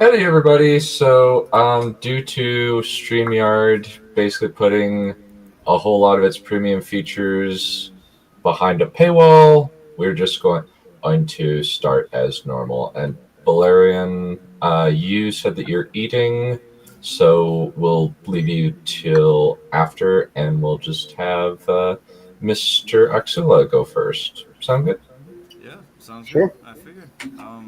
Hey everybody, due to StreamYard basically putting a whole lot of its premium features behind a paywall, we're just going to start as normal. And Valerian, you said that you're eating, so we'll leave you till after, and we'll just have Mr. Axula go first. Sound good? Yeah, sounds good. Sure. I figured. Oh,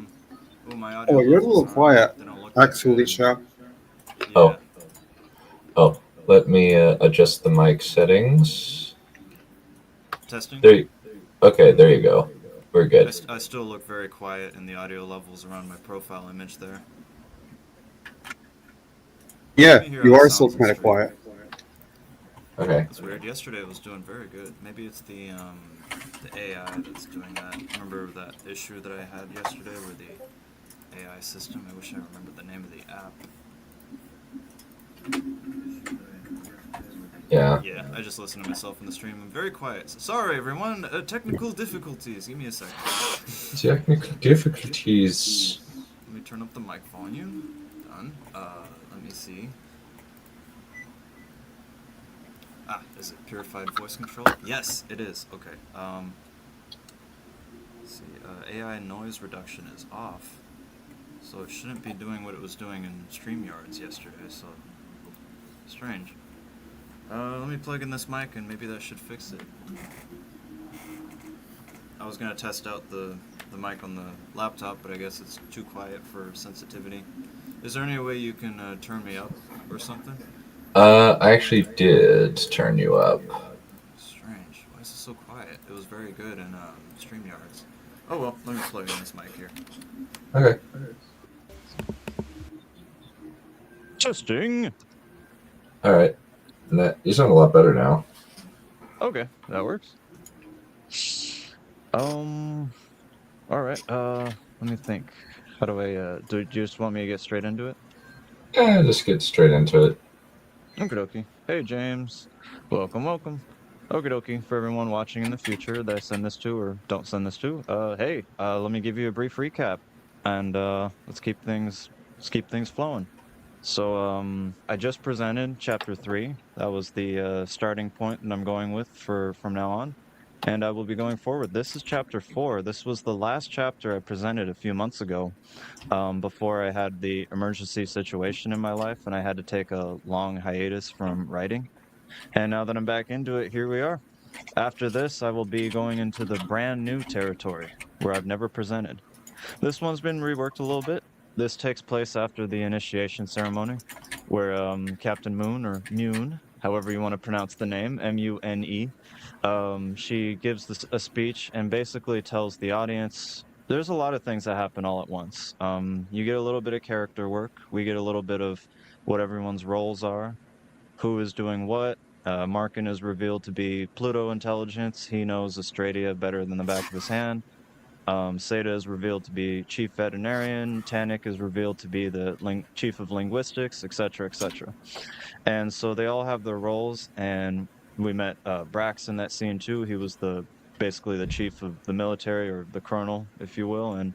my Oh, audio you're a levels little aren't. quiet, They don't look that actually, good. chap. Yeah. Oh, oh, let me adjust the mic settings. Testing. There, okay, there you go. We're good. I still look very quiet in the audio levels around my profile image there. Let Yeah, me hear how you it are still sounds in kind of stream. quiet. Okay. That's weird. Yesterday it was doing very good. Maybe it's the AI that's doing that. Remember that issue that I had yesterday where the AI system? I wish I remembered the name of the app. Yeah. Yeah, I just listened to myself in the stream. I'm very quiet. So sorry, everyone. Technical difficulties. Give me a second. Technical difficulties. Let me turn up the mic volume. Done. Let me see. Ah, is it purified voice control? Yes, it is. Okay. Let's see. AI noise reduction is off, so it shouldn't be doing what it was doing in StreamYards yesterday. So strange. Let me plug in this mic and maybe that should fix it. I was gonna test out the mic on the laptop, but I guess it's too quiet for sensitivity. Is there any way you can turn me up or something? I actually did turn you up. Strange. Why is it so quiet? It was very good in StreamYards. Oh well, let me plug in this mic here. Okay. Testing. All right. And that you sound a lot better now. Okay, that works. All right. Let me think. How do I? Do you just want me to get straight into it? Yeah, just get straight into it. Okie dokie. Hey, James. Welcome, welcome. Okie dokie. For everyone watching in the future that I send this to or don't send this to, hey, let me give you a brief recap, and let's keep things flowing. So, I just presented chapter 3. That was the starting point that I'm going with for from now on, and I will be going forward. This is chapter 4. This was the last chapter I presented a few months ago, before I had the emergency situation in my life, and I had to take a long hiatus from writing. And now that I'm back into it, here we are. After this, I will be going into the brand new territory where I've never presented. This one's been reworked a little bit. This takes place after the initiation ceremony, where Captain Moon, or Mune, however you want to pronounce the name, Mune, she gives a speech and basically tells the audience there's a lot of things that happen all at once. You get a little bit of character work, we get a little bit of what everyone's roles are, who is doing what. Markin is revealed to be Pluto intelligence. He knows Australia better than the back of his hand. Seda is revealed to be chief veterinarian. Tanik is revealed to be the chief of linguistics, etc., etc. And so they all have their roles. And we met Brax in that scene too. He was the basically the chief of the military, or the colonel, if you will. And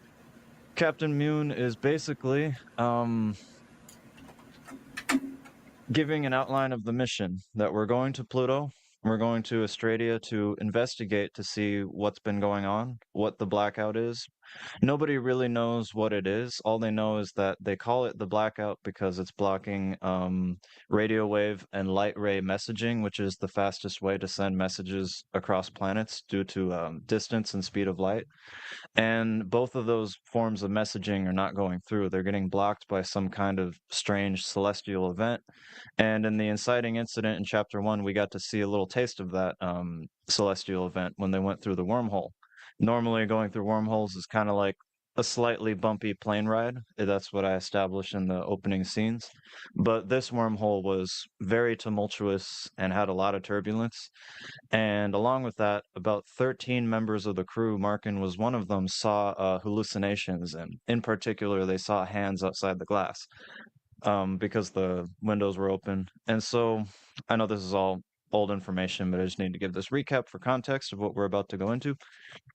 Captain Mune is basically giving an outline of the mission that we're going to Pluto. We're going to Australia to investigate to see what's been going on, what the blackout is. Nobody really knows what it is. All they know is that they call it the blackout because it's blocking radio wave and light ray messaging, which is the fastest way to send messages across planets due to distance and speed of light. And both of those forms of messaging are not going through. They're getting blocked by some kind of strange celestial event. And in the inciting incident in chapter 1, we got to see a little taste of that celestial event when they went through the wormhole. Normally, going through wormholes is kind of like a slightly bumpy plane ride. That's what I established in the opening scenes. But this wormhole was very tumultuous and had a lot of turbulence. And along with that, about 13 members of the crew, Markin was one of them, saw hallucinations. And in particular, they saw hands outside the glass, because the windows were open. And so I know this is all old information, but I just need to give this recap for context of what we're about to go into.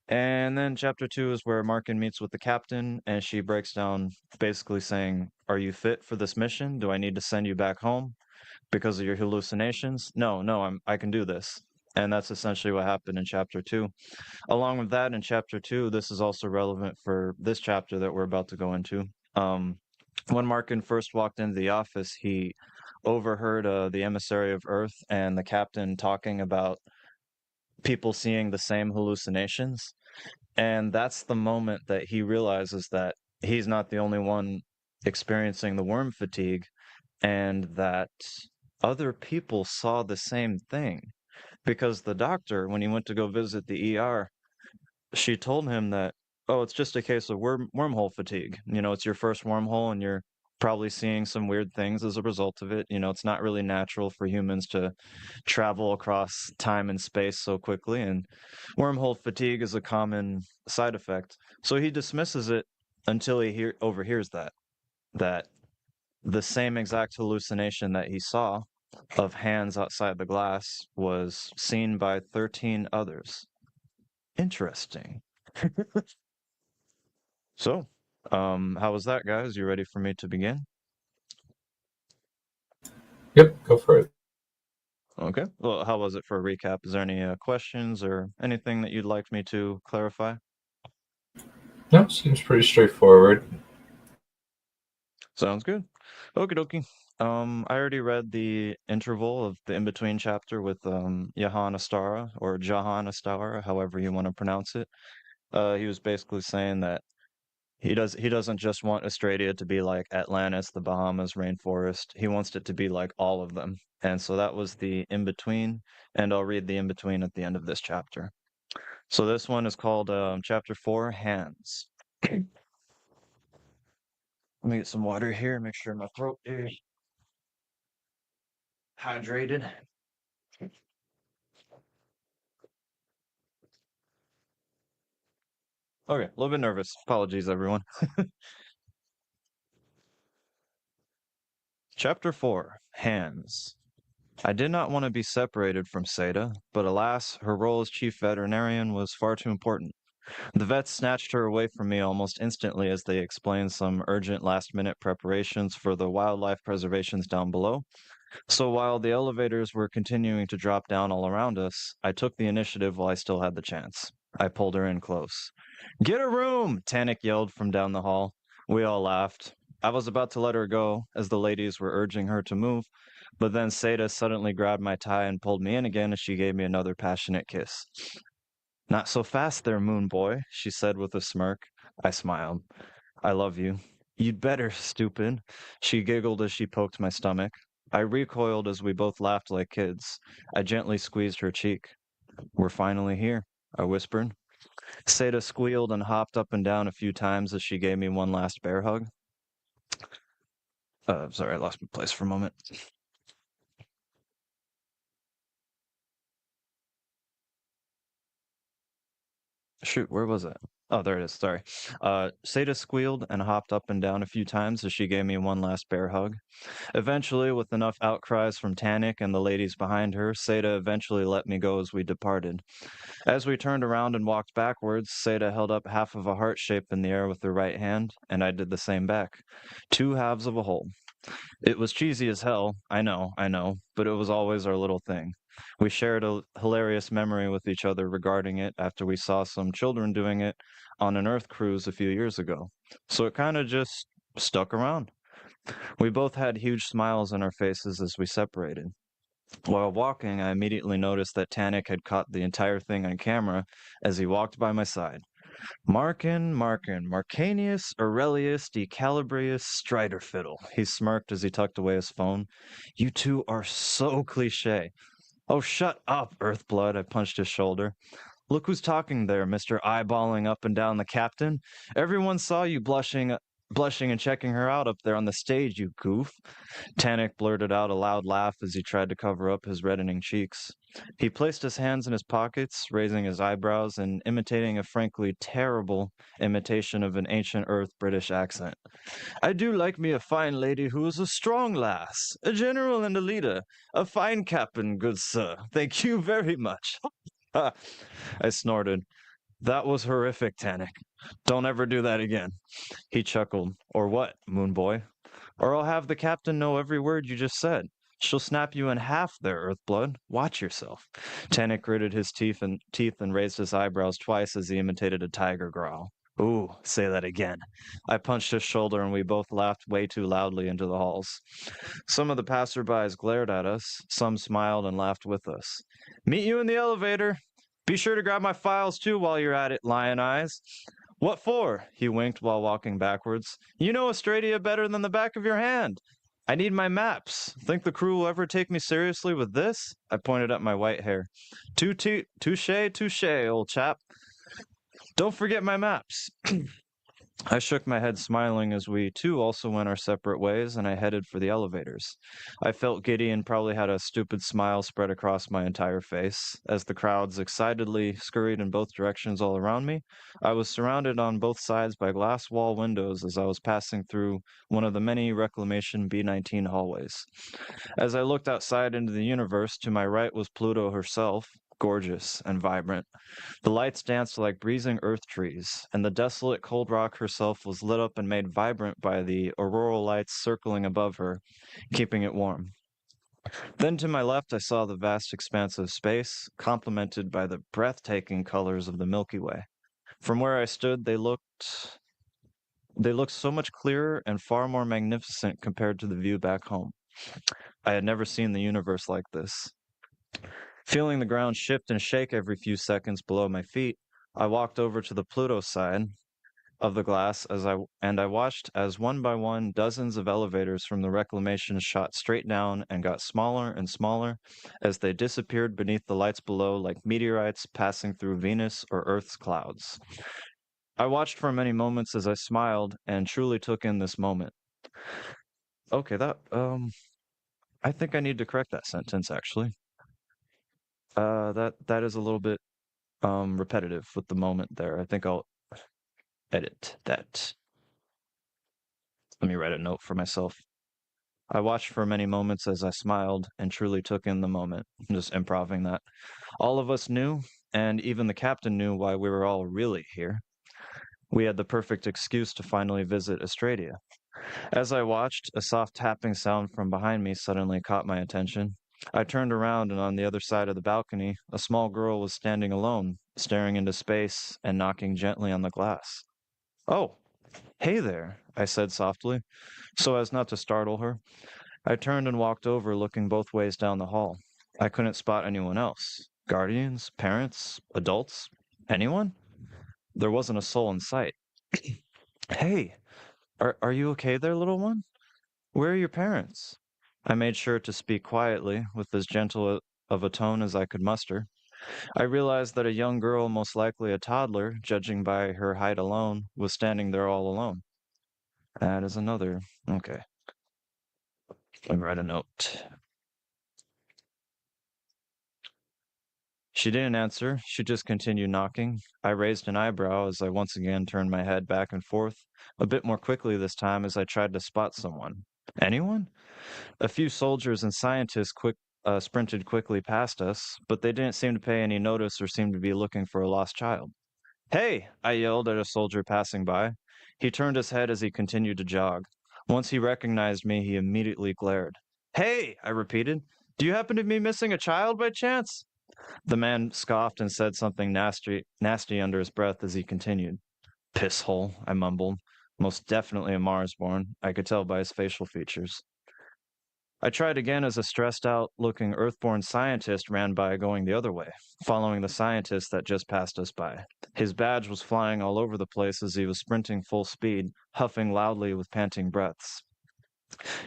And then chapter 2 is where Markin meets with the captain, and she breaks down basically saying, "Are you fit for this mission? Do I need to send you back home because of your hallucinations?" No, no, I can do this. And that's essentially what happened in chapter 2. Along with that, in chapter 2, this is also relevant for this chapter that we're about to go into. Um, when Markin first walked into the office, he overheard the emissary of Earth and the captain talking about people seeing the same hallucinations. And that's the moment that he realizes that he's not the only one experiencing the worm fatigue and that other people saw the same thing. Because the doctor, when he went to go visit the ER, she told him that, oh, it's just a case of wormhole fatigue. It's your first wormhole and you're probably seeing some weird things as a result of it. It's not really natural for humans to travel across time and space so quickly, and wormhole fatigue is a common side effect. So he dismisses it until he overhears that the same exact hallucination that he saw of hands outside the glass was seen by 13 others. Interesting. So, how was that, guys? You ready for me to begin? Yep, go for it. Okay. Well, how was it for a recap? Is there any questions or anything that you'd like me to clarify? No, seems pretty straightforward. Sounds good. Okie dokie. I already read the interval of the in-between chapter with Jahan Astara or Jahan Astara, however you want to pronounce it. He was basically saying that he doesn't just want Australia to be like Atlantis, the Bahamas, rainforest. He wants it to be like all of them. And so that was the in-between, and I'll read the in-between at the end of this chapter. So this one is called chapter 4, Hands. Let me get some water here, make sure my throat is hydrated. Okay, a little bit nervous. Apologies, everyone. Chapter 4, Hands. I did not want to be separated from Seda, but alas, her role as chief veterinarian was far too important. The vets snatched her away from me almost instantly as they explained some urgent last-minute preparations for the wildlife preservations down below. So while the elevators were continuing to drop down all around us, I took the initiative while I still had the chance. I pulled her in close. "Get a room!" Tanik yelled from down the hall. We all laughed. I was about to let her go, as the ladies were urging her to move, but then Seda suddenly grabbed my tie and pulled me in again as she gave me another passionate kiss. "Not so fast there, Moon Boy," she said with a smirk. I smiled. "I love you." "You'd better, stupid." She giggled as she poked my stomach. I recoiled as we both laughed like kids. I gently squeezed her cheek. "We're finally here," I whispered. Seda squealed and hopped up and down a few times as she gave me one last bear hug. Sorry, I lost my place for a moment. Shoot, where was it? Oh, there it is. Sorry. Seda squealed and hopped up and down a few times as she gave me one last bear hug. Eventually, with enough outcries from Tanik and the ladies behind her, Seda eventually let me go as we departed. As we turned around and walked backwards, Seda held up half of a heart shape in the air with her right hand, and I did the same back. Two halves of a whole. It was cheesy as hell, I know, but it was always our little thing. We shared a hilarious memory with each other regarding it after we saw some children doing it on an Earth cruise a few years ago. So it kind of just stuck around. We both had huge smiles on our faces as we separated. While walking, I immediately noticed that Tanik had caught the entire thing on camera as he walked by my side. Marcanius Aurelius Decalibrius Striderfiddle. He smirked as he tucked away his phone. "You two are so cliche." "Oh, shut up, Earthblood." I punched his shoulder. "Look who's talking there, Mr. Eyeballing up and down the captain. Everyone saw you blushing and checking her out up there on the stage, you goof." Tanik blurted out a loud laugh as he tried to cover up his reddening cheeks. He placed his hands in his pockets, raising his eyebrows and imitating a frankly terrible imitation of an ancient Earth British accent. I do like me a fine lady who is a strong lass, a general and a leader, a fine captain, good sir. Thank you very much. Ha! I snorted. That was horrific, Tannic. Don't ever do that again. He chuckled. Or what, Moon Boy? Or I'll have the captain know every word you just said. She'll snap you in half there, Earthblood. Watch yourself. Tannic gritted his teeth and raised his eyebrows twice as he imitated a tiger growl. Ooh, say that again. I punched his shoulder and we both laughed way too loudly into the halls. Some of the passerbys glared at us, some smiled and laughed with us. Meet you in the elevator. Be sure to grab my files too while you're at it, Lion Eyes. What for? He winked while walking backwards. You know Australia better than the back of your hand. I need my maps. Think the crew will ever take me seriously with this? I pointed at my white hair. Touche, touche, old chap. Don't forget my maps. I shook my head, smiling as we too also went our separate ways, and I headed for the elevators. I felt giddy and probably had a stupid smile spread across my entire face. As the crowds excitedly scurried in both directions all around me, I was surrounded on both sides by glass wall windows as I was passing through one of the many Reclamation B-19 hallways. As I looked outside into the universe, to my right was Pluto herself, gorgeous and vibrant. The lights danced like breezing earth trees, and the desolate cold rock herself was lit up and made vibrant by the auroral lights circling above her, keeping it warm. Then to my left I saw the vast expanse of space, complemented by the breathtaking colors of the Milky Way. From where I stood, they looked so much clearer and far more magnificent compared to the view back home. I had never seen the universe like this. Feeling the ground shift and shake every few seconds below my feet, I walked over to the Pluto side of the glass I watched as one by one dozens of elevators from the reclamation shot straight down and got smaller and smaller as they disappeared beneath the lights below like meteorites passing through Venus or Earth's clouds. I watched for many moments as I smiled and truly took in this moment. Okay, I think I need to correct that sentence actually. That is a little bit repetitive with the moment there. I think I'll edit that. Let me write a note for myself. I watched for many moments as I smiled and truly took in the moment. I'm just improving that. All of us knew, and even the captain knew why we were all really here. We had the perfect excuse to finally visit Australia. As I watched, a soft tapping sound from behind me suddenly caught my attention. I turned around, and on the other side of the balcony, a small girl was standing alone, staring into space and knocking gently on the glass. Oh, hey there, I said softly, so as not to startle her. I turned and walked over, looking both ways down the hall. I couldn't spot anyone else. Guardians, parents, adults, anyone? There wasn't a soul in sight. Hey, are you okay there, little one? Where are your parents? I made sure to speak quietly, with as gentle of a tone as I could muster. I realized that a young girl, most likely a toddler, judging by her height alone, was standing there all alone. That is another. Okay. Let me write a note. She didn't answer. She just continued knocking. I raised an eyebrow as I once again turned my head back and forth, a bit more quickly this time as I tried to spot someone. Anyone? A few soldiers and scientists sprinted quickly past us, but they didn't seem to pay any notice or seem to be looking for a lost child. Hey! I yelled at a soldier passing by. He turned his head as he continued to jog. Once he recognized me, he immediately glared. Hey! I repeated. Do you happen to be missing a child by chance? The man scoffed and said something nasty under his breath as he continued. Piss hole, I mumbled. Most definitely a Marsborn. I could tell by his facial features. I tried again as a stressed out looking Earthborn scientist ran by going the other way, following the scientist that just passed us by. His badge was flying all over the place as he was sprinting full speed, huffing loudly with panting breaths.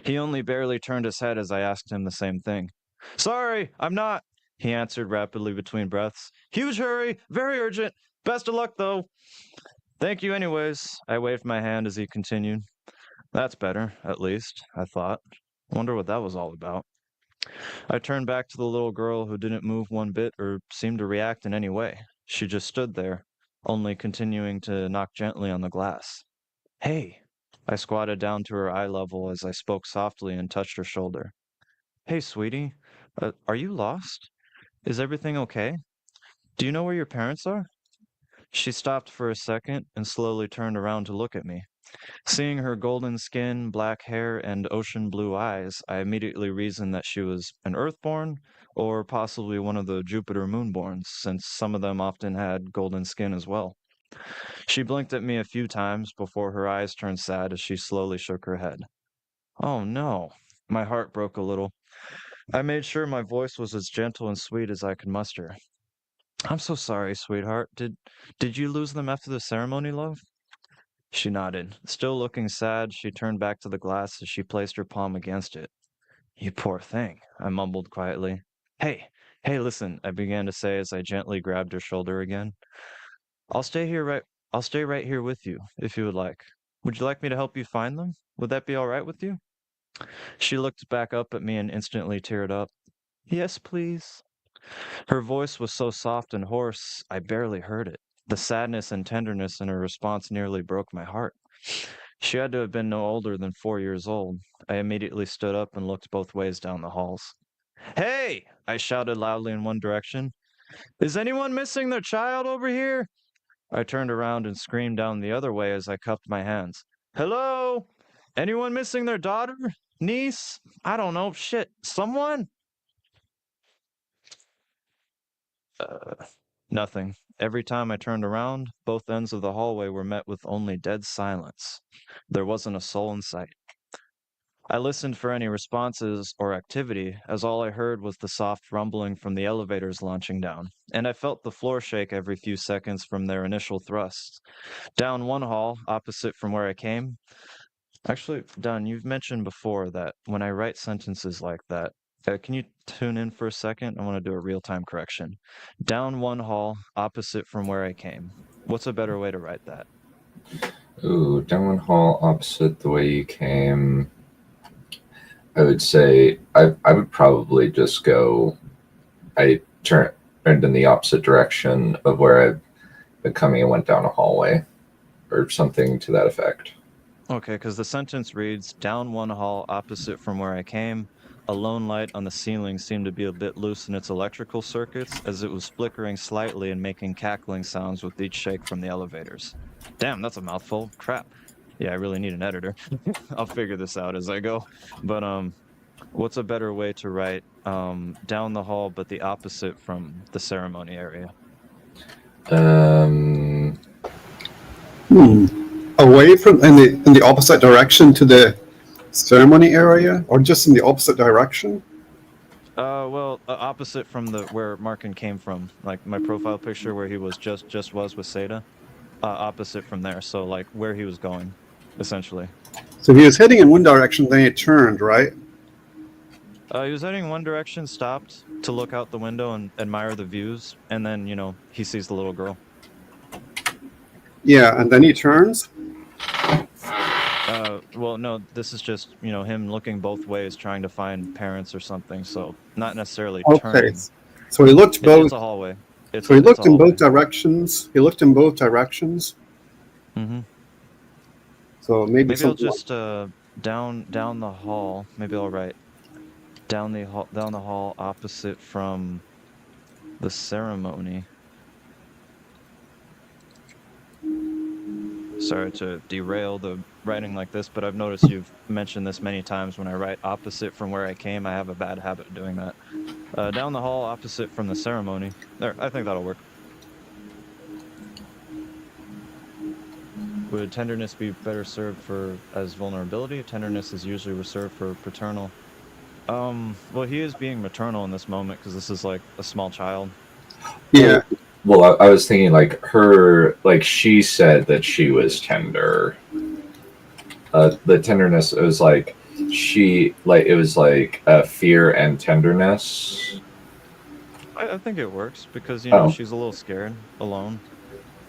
He only barely turned his head as I asked him the same thing. Sorry, I'm not, he answered rapidly between breaths. Huge hurry, very urgent. Best of luck, though. Thank you anyways, I waved my hand as he continued. That's better, at least, I thought. Wonder what that was all about. I turned back to the little girl who didn't move one bit or seem to react in any way. She just stood there, only continuing to knock gently on the glass. Hey! I squatted down to her eye level as I spoke softly and touched her shoulder. Hey, sweetie. Are you lost? Is everything okay? Do you know where your parents are? She stopped for a second and slowly turned around to look at me. Seeing her golden skin, black hair, and ocean blue eyes, I immediately reasoned that she was an Earthborn, or possibly one of the Jupiter Moonborns, since some of them often had golden skin as well. She blinked at me a few times before her eyes turned sad as she slowly shook her head. Oh no. My heart broke a little. I made sure my voice was as gentle and sweet as I could muster. I'm so sorry, sweetheart. Did you lose them after the ceremony, love? She nodded. Still looking sad, she turned back to the glass as she placed her palm against it. You poor thing, I mumbled quietly. Hey, hey, listen, I began to say as I gently grabbed her shoulder again. I'll stay here right I'll stay right here with you, if you would like. Would you like me to help you find them? Would that be all right with you? She looked back up at me and instantly teared up. Yes, please. Her voice was so soft and hoarse, I barely heard it. The sadness and tenderness in her response nearly broke my heart. She had to have been no older than 4 years old. I immediately stood up and looked both ways down the halls. Hey! I shouted loudly in one direction. Is anyone missing their child over here? I turned around and screamed down the other way as I cupped my hands. Hello? Anyone missing their daughter? Niece? I don't know. Shit. Someone? Nothing. Every time I turned around, both ends of the hallway were met with only dead silence. There wasn't a soul in sight. I listened for any responses or activity, as all I heard was the soft rumbling from the elevators launching down, and I felt the floor shake every few seconds from their initial thrusts. Down one hall, opposite from where I came. Actually, Don, you've mentioned before that when I write sentences like that, can you tune in for a second? I want to do a real-time correction. Down one hall, opposite from where I came. What's a better way to write that? Ooh, down one hall opposite the way you came. I would say I would probably just go. I turned in the opposite direction of where I've been coming and went down a hallway, or something to that effect. Okay, because the sentence reads, down one hall opposite from where I came, a lone light on the ceiling seemed to be a bit loose in its electrical circuits as it was flickering slightly and making cackling sounds with each shake from the elevators. Damn, that's a mouthful. Crap. Yeah, I really need an editor. I'll figure this out as I go. But what's a better way to write down the hall but the opposite from the ceremony area? Away from in the opposite direction to the ceremony area, or just in the opposite direction? Well, opposite from the where Markin came from, like my profile picture where he was just was with Seda. Opposite from there, so like where he was going, essentially. So he was heading in one direction, then he turned, right? He was heading one direction, stopped to look out the window and admire the views, and then he sees the little girl. Yeah, and then he turns. Well, no, this is just him looking both ways, trying to find parents or something. So not necessarily turning. So he looked both. It's a hallway. So he looked in both directions. He looked in both directions. Mm-hmm. So maybe I'll just down the hall. Maybe I'll write down the hall opposite from the ceremony. Sorry to derail the writing like this, but I've noticed you've mentioned this many times when I write opposite from where I came. I have a bad habit of doing that. Down the hall opposite from the ceremony. There, I think that'll work. Would tenderness be better served as vulnerability? Tenderness is usually reserved for paternal. Well, he is being maternal in this moment because this is like a small child. Yeah. Well, I was thinking she said that she was tender. The tenderness, it was like it was like fear and tenderness. I think it works because she's a little scared, alone.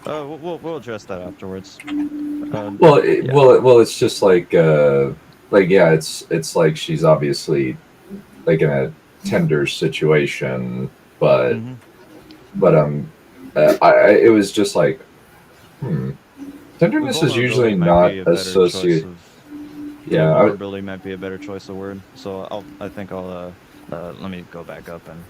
We'll address that afterwards. It's just it's like she's obviously like in a tender situation, but Mm-hmm. but it was just like, hmm, tenderness is usually Vulnerability might not be a better choice associated. of yeah, Yeah, vulnerability might be a better choice of word. So I think I'll let me go back up and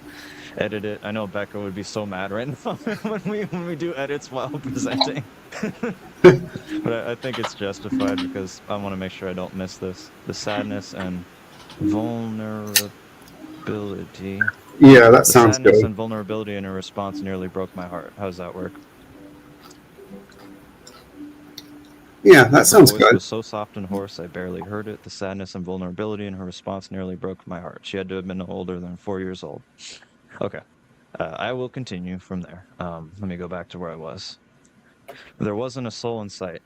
edit it. I know Becca would be so mad right now when we do edits while presenting. But I think it's justified because I want to make sure I don't miss this. The sadness and vulnerability. Yeah, that The sounds sadness good. and vulnerability in her response nearly broke my heart. How does that work? Yeah, that Her sounds voice good. was so soft and hoarse I barely heard it. The sadness and vulnerability in her response nearly broke my heart. She had to have been no older than 4 years old. Okay. I will continue from there. Let me go back to where I was. There wasn't a soul in sight.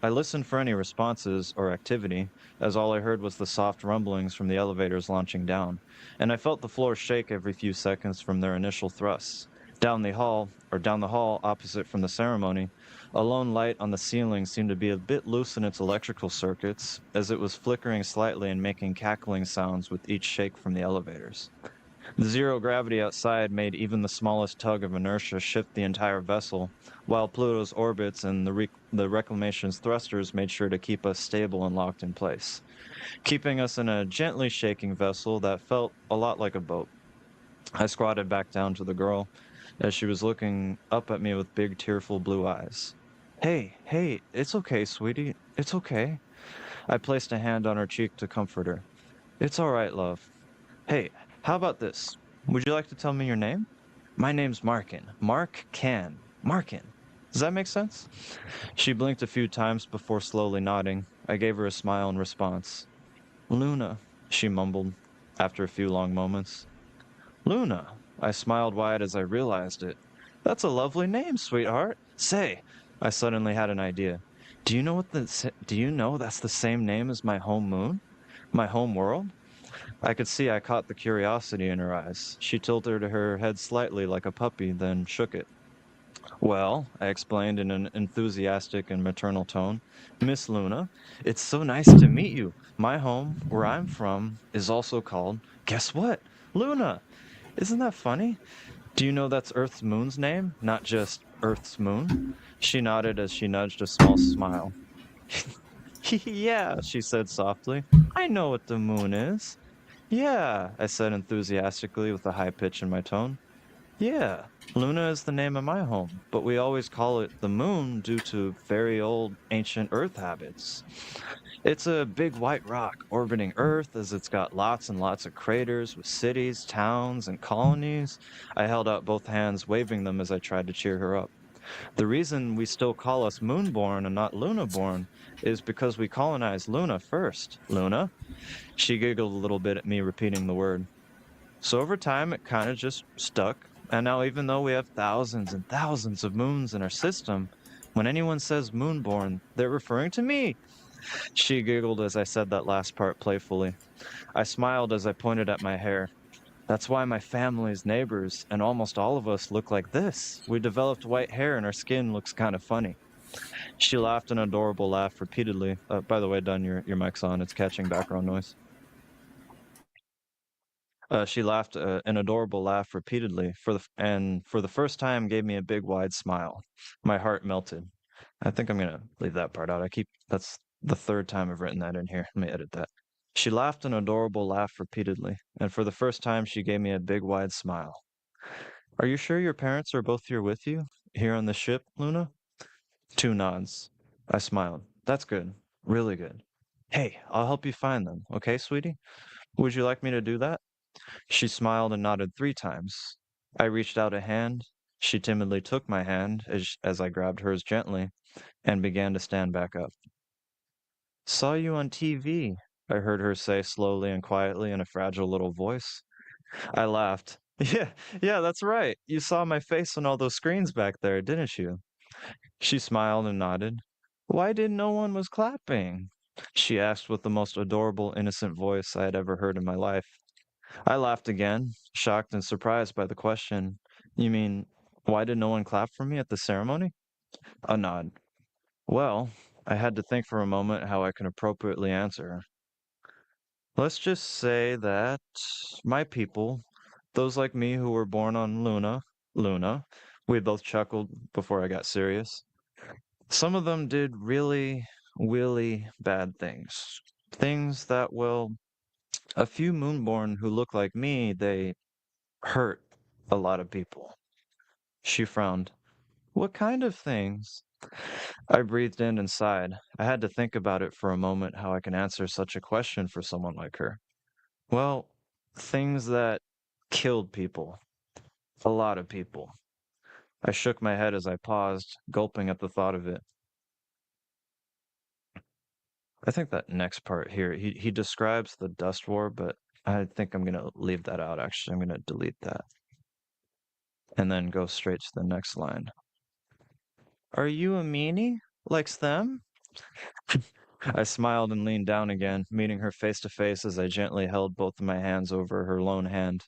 I listened for any responses or activity, as all I heard was the soft rumblings from the elevators launching down, and I felt the floor shake every few seconds from their initial thrusts. Down the hall opposite from the ceremony, a lone light on the ceiling seemed to be a bit loose in its electrical circuits, as it was flickering slightly and making cackling sounds with each shake from the elevators. The zero gravity outside made even the smallest tug of inertia shift the entire vessel, while Pluto's orbits and the reclamation's thrusters made sure to keep us stable and locked in place, keeping us in a gently shaking vessel that felt a lot like a boat. I squatted back down to the girl as she was looking up at me with big, tearful blue eyes. Hey, hey, it's okay, sweetie. It's okay. I placed a hand on her cheek to comfort her. It's all right, love. Hey, how about this? Would you like to tell me your name? My name's Markin. Mark Can. Markin. Does that make sense? She blinked a few times before slowly nodding. I gave her a smile in response. Luna, she mumbled, after a few long moments. Luna. I smiled wide as I realized it. That's a lovely name, sweetheart. Say, I suddenly had an idea. Do you know that's the same name as my home moon? My home world? I could see I caught the curiosity in her eyes. She tilted her head slightly like a puppy, then shook it. Well, I explained in an enthusiastic and maternal tone, Miss Luna, it's so nice to meet you. My home, where I'm from, is also called, guess what? Luna. Isn't that funny? Do you know that's Earth's moon's name, not just Earth's moon? She nodded as she nudged a small smile. Yeah, she said softly. I know what the moon is. Yeah, I said enthusiastically with a high pitch in my tone. Yeah, Luna is the name of my home, but we always call it the moon due to very old ancient Earth habits. It's a big white rock orbiting Earth as it's got lots and lots of craters with cities, towns, and colonies. I held out both hands, waving them as I tried to cheer her up. The reason we still call us moonborn and not lunaborn is because we colonized Luna first. Luna? She giggled a little bit at me repeating the word. So over time, it kind of just stuck. And now, even though we have thousands and thousands of moons in our system, when anyone says moonborn, they're referring to me. She giggled as I said that last part playfully. I smiled as I pointed at my hair. That's why my family's neighbors and almost all of us look like this. We developed white hair and our skin looks kind of funny. She laughed an adorable laugh repeatedly. By the way, Dunn, your mic's on. It's catching background noise. She laughed an adorable laugh repeatedly, and for the first time gave me a big wide smile. My heart melted. I think I'm gonna leave that part out. That's the third time I've written that in here. Let me edit that. She laughed an adorable laugh repeatedly, and for the first time she gave me a big wide smile. Are you sure your parents are both here with you? Here on the ship, Luna? Two nods. I smiled. That's good. Really good. Hey, I'll help you find them, okay, sweetie? Would you like me to do that? She smiled and nodded 3 times. I reached out a hand. She timidly took my hand as I grabbed hers gently and began to stand back up. Saw you on TV, I heard her say slowly and quietly in a fragile little voice. I laughed. Yeah, that's right. You saw my face on all those screens back there, didn't you? She smiled and nodded. Why didn't no one was clapping? She asked with the most adorable, innocent voice I had ever heard in my life. I laughed again, shocked and surprised by the question. You mean, why did no one clap for me at the ceremony? A nod. Well, I had to think for a moment how I could appropriately answer her. Let's just say that my people, those like me who were born on Luna, we both chuckled before I got serious. Some of them did really, really bad things. Things that, well, a few Moonborn who look like me, they hurt a lot of people. She frowned. What kind of things? I breathed in and sighed. I had to think about it for a moment how I can answer such a question for someone like her. Well, things that killed people. A lot of people. I shook my head as I paused, gulping at the thought of it. I think that next part here, he describes the dust war, but I think I'm gonna leave that out actually. I'm gonna delete that and then go straight to the next line. Are you a meanie? Likes them? I smiled and leaned down again, meeting her face to face as I gently held both of my hands over her lone hand.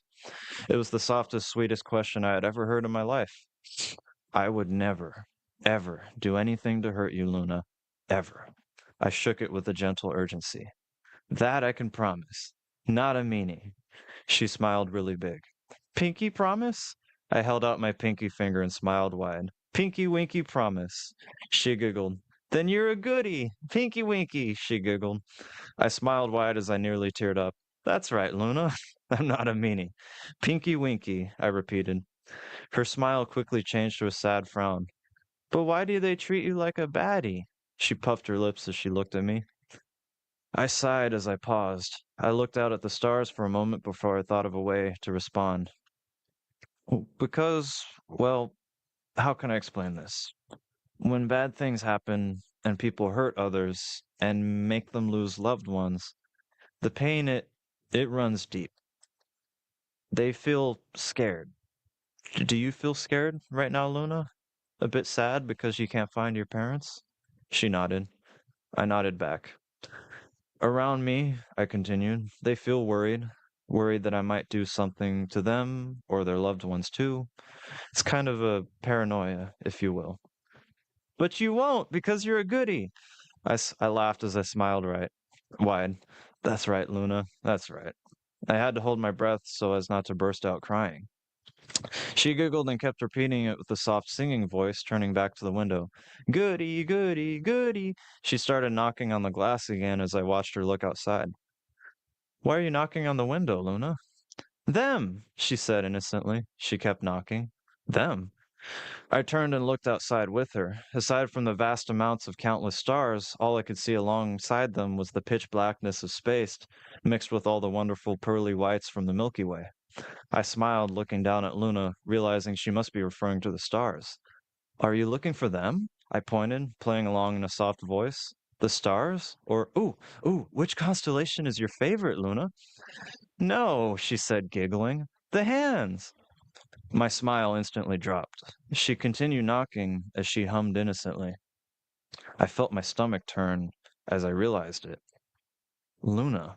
It was the softest, sweetest question I had ever heard in my life. I would never, ever do anything to hurt you, Luna. Ever. I shook it with a gentle urgency. That I can promise. Not a meanie. She smiled really big. Pinky promise? I held out my pinky finger and smiled wide. Pinky winky promise. She giggled. Then you're a goody. Pinky winky, she giggled. I smiled wide as I nearly teared up. That's right, Luna. I'm not a meanie. Pinky winky, I repeated. Her smile quickly changed to a sad frown. But why do they treat you like a baddie? She puffed her lips as she looked at me. I sighed as I paused. I looked out at the stars for a moment before I thought of a way to respond. Because, well, how can I explain this? When bad things happen and people hurt others and make them lose loved ones, the pain it runs deep. They feel scared. Do you feel scared right now, Luna? A bit sad because you can't find your parents? She nodded. I nodded back. Around me, I continued, they feel worried, worried that I might do something to them or their loved ones too. It's kind of a paranoia, if you will. But you won't because you're a goody. I laughed as I smiled wide. That's right, Luna. That's right. I had to hold my breath so as not to burst out crying. She giggled and kept repeating it with a soft singing voice, turning back to the window. Goody, goody, goody. She started knocking on the glass again as I watched her look outside. Why are you knocking on the window, Luna? Them, she said innocently. She kept knocking. Them. I turned and looked outside with her. Aside from the vast amounts of countless stars, all I could see alongside them was the pitch blackness of space, mixed with all the wonderful pearly whites from the Milky Way. I smiled, looking down at Luna, realizing she must be referring to the stars. Are you looking for them? I pointed, playing along in a soft voice. The stars? Or, which constellation is your favorite, Luna? No, she said, giggling. The hands. My smile instantly dropped. She continued knocking as she hummed innocently. I felt my stomach turn as I realized it. Luna.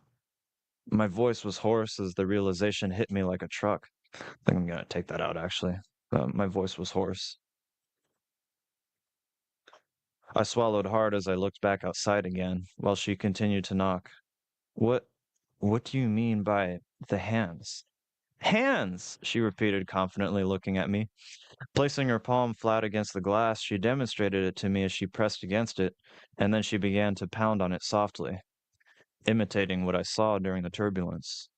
My voice was hoarse as the realization hit me like a truck. I think I'm gonna take that out actually. My voice was hoarse. I swallowed hard as I looked back outside again, while she continued to knock. What what do you mean by the hands? Hands, she repeated confidently, looking at me. Placing her palm flat against the glass, she demonstrated it to me as she pressed against it, and then she began to pound on it softly, imitating what I saw during the turbulence.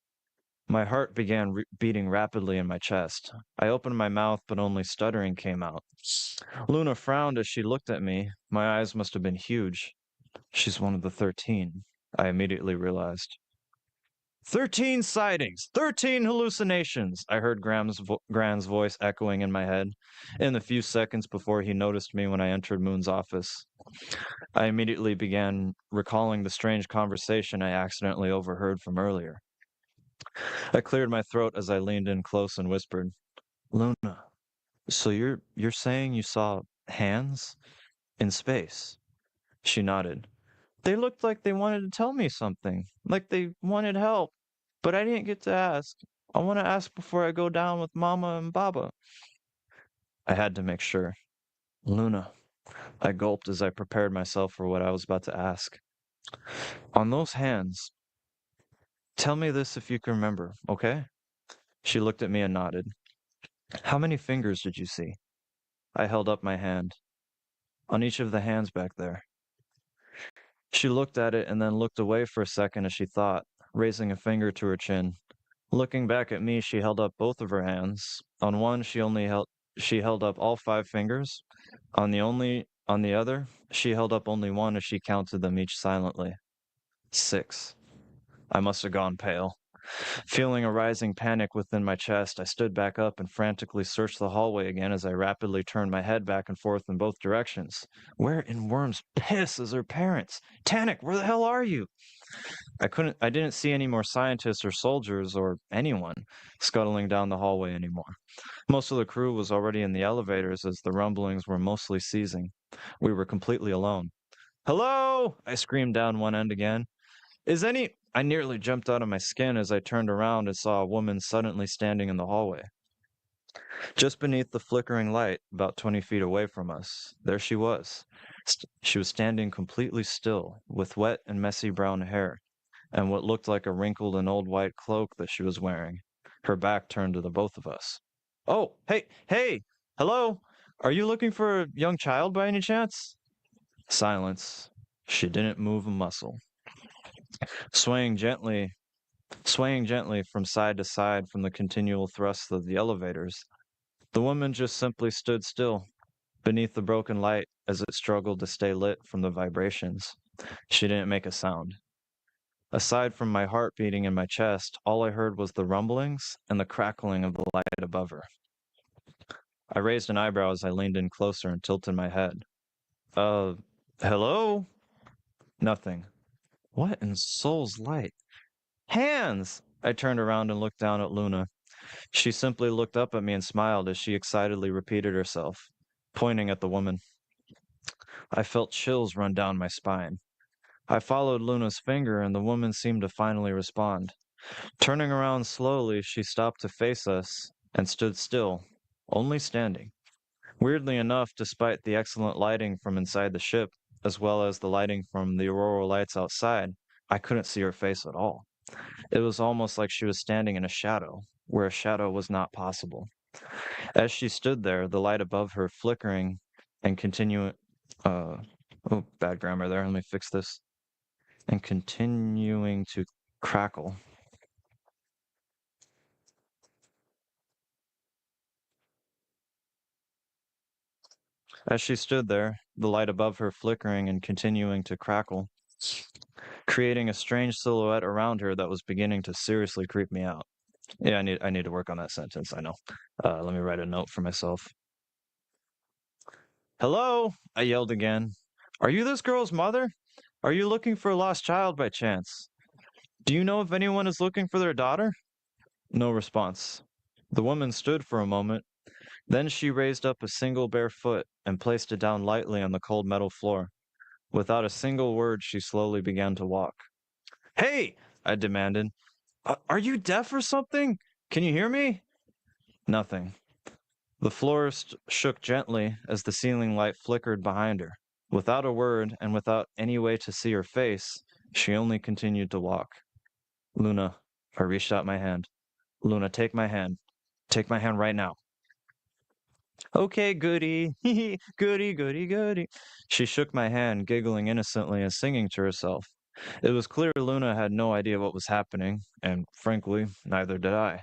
My heart began beating rapidly in my chest. I opened my mouth, but only stuttering came out. Luna frowned as she looked at me. My eyes must have been huge. She's one of the 13, I immediately realized. 13 sightings, 13 hallucinations, I heard Gran's voice echoing in my head, in the few seconds before he noticed me when I entered Moon's office. I immediately began recalling the strange conversation I accidentally overheard from earlier. I cleared my throat as I leaned in close and whispered, Luna, so you're saying you saw hands in space? She nodded. They looked like they wanted to tell me something, like they wanted help, but I didn't get to ask. I want to ask before I go down with Mama and Baba. I had to make sure. Luna, I gulped as I prepared myself for what I was about to ask. On those hands, Tell me this if you can remember, okay? She looked at me and nodded. How many fingers did you see? I held up my hand. On each of the hands back there. She looked at it and then looked away for a second as she thought, raising a finger to her chin. Looking back at me, she held up both of her hands. On one, she held up all 5 fingers. On the other, she held up only one as she counted them each silently. 6. I must have gone pale. Feeling a rising panic within my chest, I stood back up and frantically searched the hallway again as I rapidly turned my head back and forth in both directions. Where in worm's piss is her parents? Tanik, where the hell are you? I didn't see any more scientists or soldiers or anyone scuttling down the hallway anymore. Most of the crew was already in the elevators as the rumblings were mostly ceasing. We were completely alone. Hello! I screamed down one end again. I nearly jumped out of my skin as I turned around and saw a woman suddenly standing in the hallway. Just beneath the flickering light, about 20 feet away from us, there she was. She was standing completely still, with wet and messy brown hair, and what looked like a wrinkled and old white cloak that she was wearing, her back turned to the both of us. Oh, hey, hello? Are you looking for a young child by any chance? Silence. She didn't move a muscle. Swaying gently from side to side from the continual thrusts of the elevators, the woman just simply stood still, beneath the broken light as it struggled to stay lit from the vibrations. She didn't make a sound. Aside from my heart beating in my chest, all I heard was the rumblings and the crackling of the light above her. I raised an eyebrow as I leaned in closer and tilted my head. Uh, hello? Nothing. What in soul's light? Hands! I turned around and looked down at Luna. She simply looked up at me and smiled as she excitedly repeated herself, pointing at the woman. I felt chills run down my spine. I followed Luna's finger and the woman seemed to finally respond. Turning around slowly, she stopped to face us and stood still, only standing. Weirdly enough, despite the excellent lighting from inside the ship, as well as the lighting from the aurora lights outside, I couldn't see her face at all. It was almost like she was standing in a shadow, where a shadow was not possible. As she stood there, the light above her flickering and continuing. Oh, bad grammar there. Let me fix this. And continuing to crackle. As she stood there, the light above her flickering and continuing to crackle, creating a strange silhouette around her that was beginning to seriously creep me out. Yeah, I need to work on that sentence, I know. Let me write a note for myself. Hello, I yelled again. Are you this girl's mother? Are you looking for a lost child by chance? Do you know if anyone is looking for their daughter? No response. The woman stood for a moment. Then she raised up a single bare foot and placed it down lightly on the cold metal floor. Without a single word, she slowly began to walk. Hey! I demanded. Are you deaf or something? Can you hear me? Nothing. The floor shook gently as the ceiling light flickered behind her. Without a word and without any way to see her face, she only continued to walk. Luna, I reached out my hand. Luna, take my hand. Take my hand right now. Okay, goody. Goody, goody, goody. She shook my hand, giggling innocently and singing to herself. It was clear Luna had no idea what was happening, and frankly, neither did I.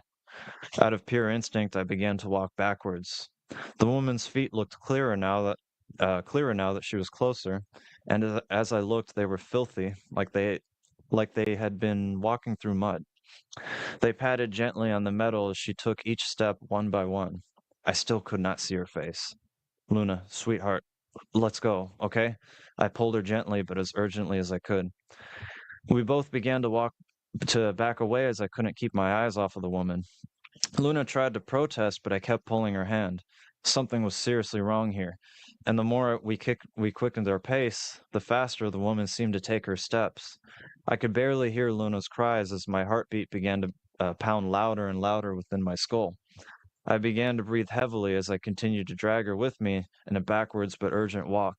Out of pure instinct, I began to walk backwards. The woman's feet looked clearer now that she was closer, and as I looked, they were filthy, like they had been walking through mud. They patted gently on the metal as she took each step one by one. I still could not see her face. Luna, sweetheart, let's go, okay? I pulled her gently, but as urgently as I could. We both began to back away as I couldn't keep my eyes off of the woman. Luna tried to protest, but I kept pulling her hand. Something was seriously wrong here, and the more we quickened our pace, the faster the woman seemed to take her steps. I could barely hear Luna's cries as my heartbeat began to pound louder and louder within my skull. I began to breathe heavily as I continued to drag her with me in a backwards but urgent walk.